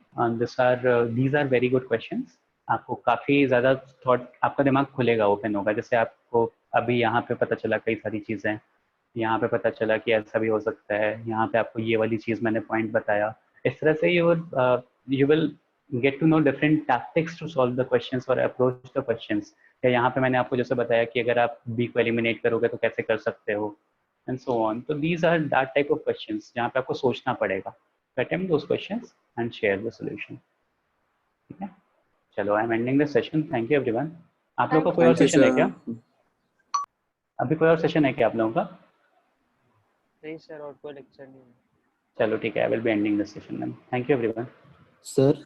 These are very good questions. आपको काफ़ी ज़्यादा थॉट, आपका दिमाग खुलेगा, ओपन होगा। जैसे आपको अभी यहाँ पे पता चला कई सारी चीज़ें, यहाँ पे पता चला कि ऐसा भी हो सकता है, यहाँ पे आपको ये वाली चीज़ मैंने पॉइंट बताया। इस तरह से you will get to know different tactics to solve the questions और अप्रोच द क्वेश्चंस। या यहाँ पे मैंने आपको जैसे बताया कि अगर आप बी को एलिमिनेट करोगे तो कैसे कर सकते हो, एंड सो ऑन। तो these are that type of questions जहाँ पे आपको सोचना पड़ेगा। Attempt those questions and share the solution. ठीक है, चलो I am ending this session. Thank you everyone. आप लोगों का कोई और थैंक यू सेशन है क्या? सर। अभी कोई और सेशन है क्या आप लोगों का? नहीं सर, और कोई लेक्चर नहीं है। चलो ठीक है, I will be ending this session then. Thank you everyone. Sir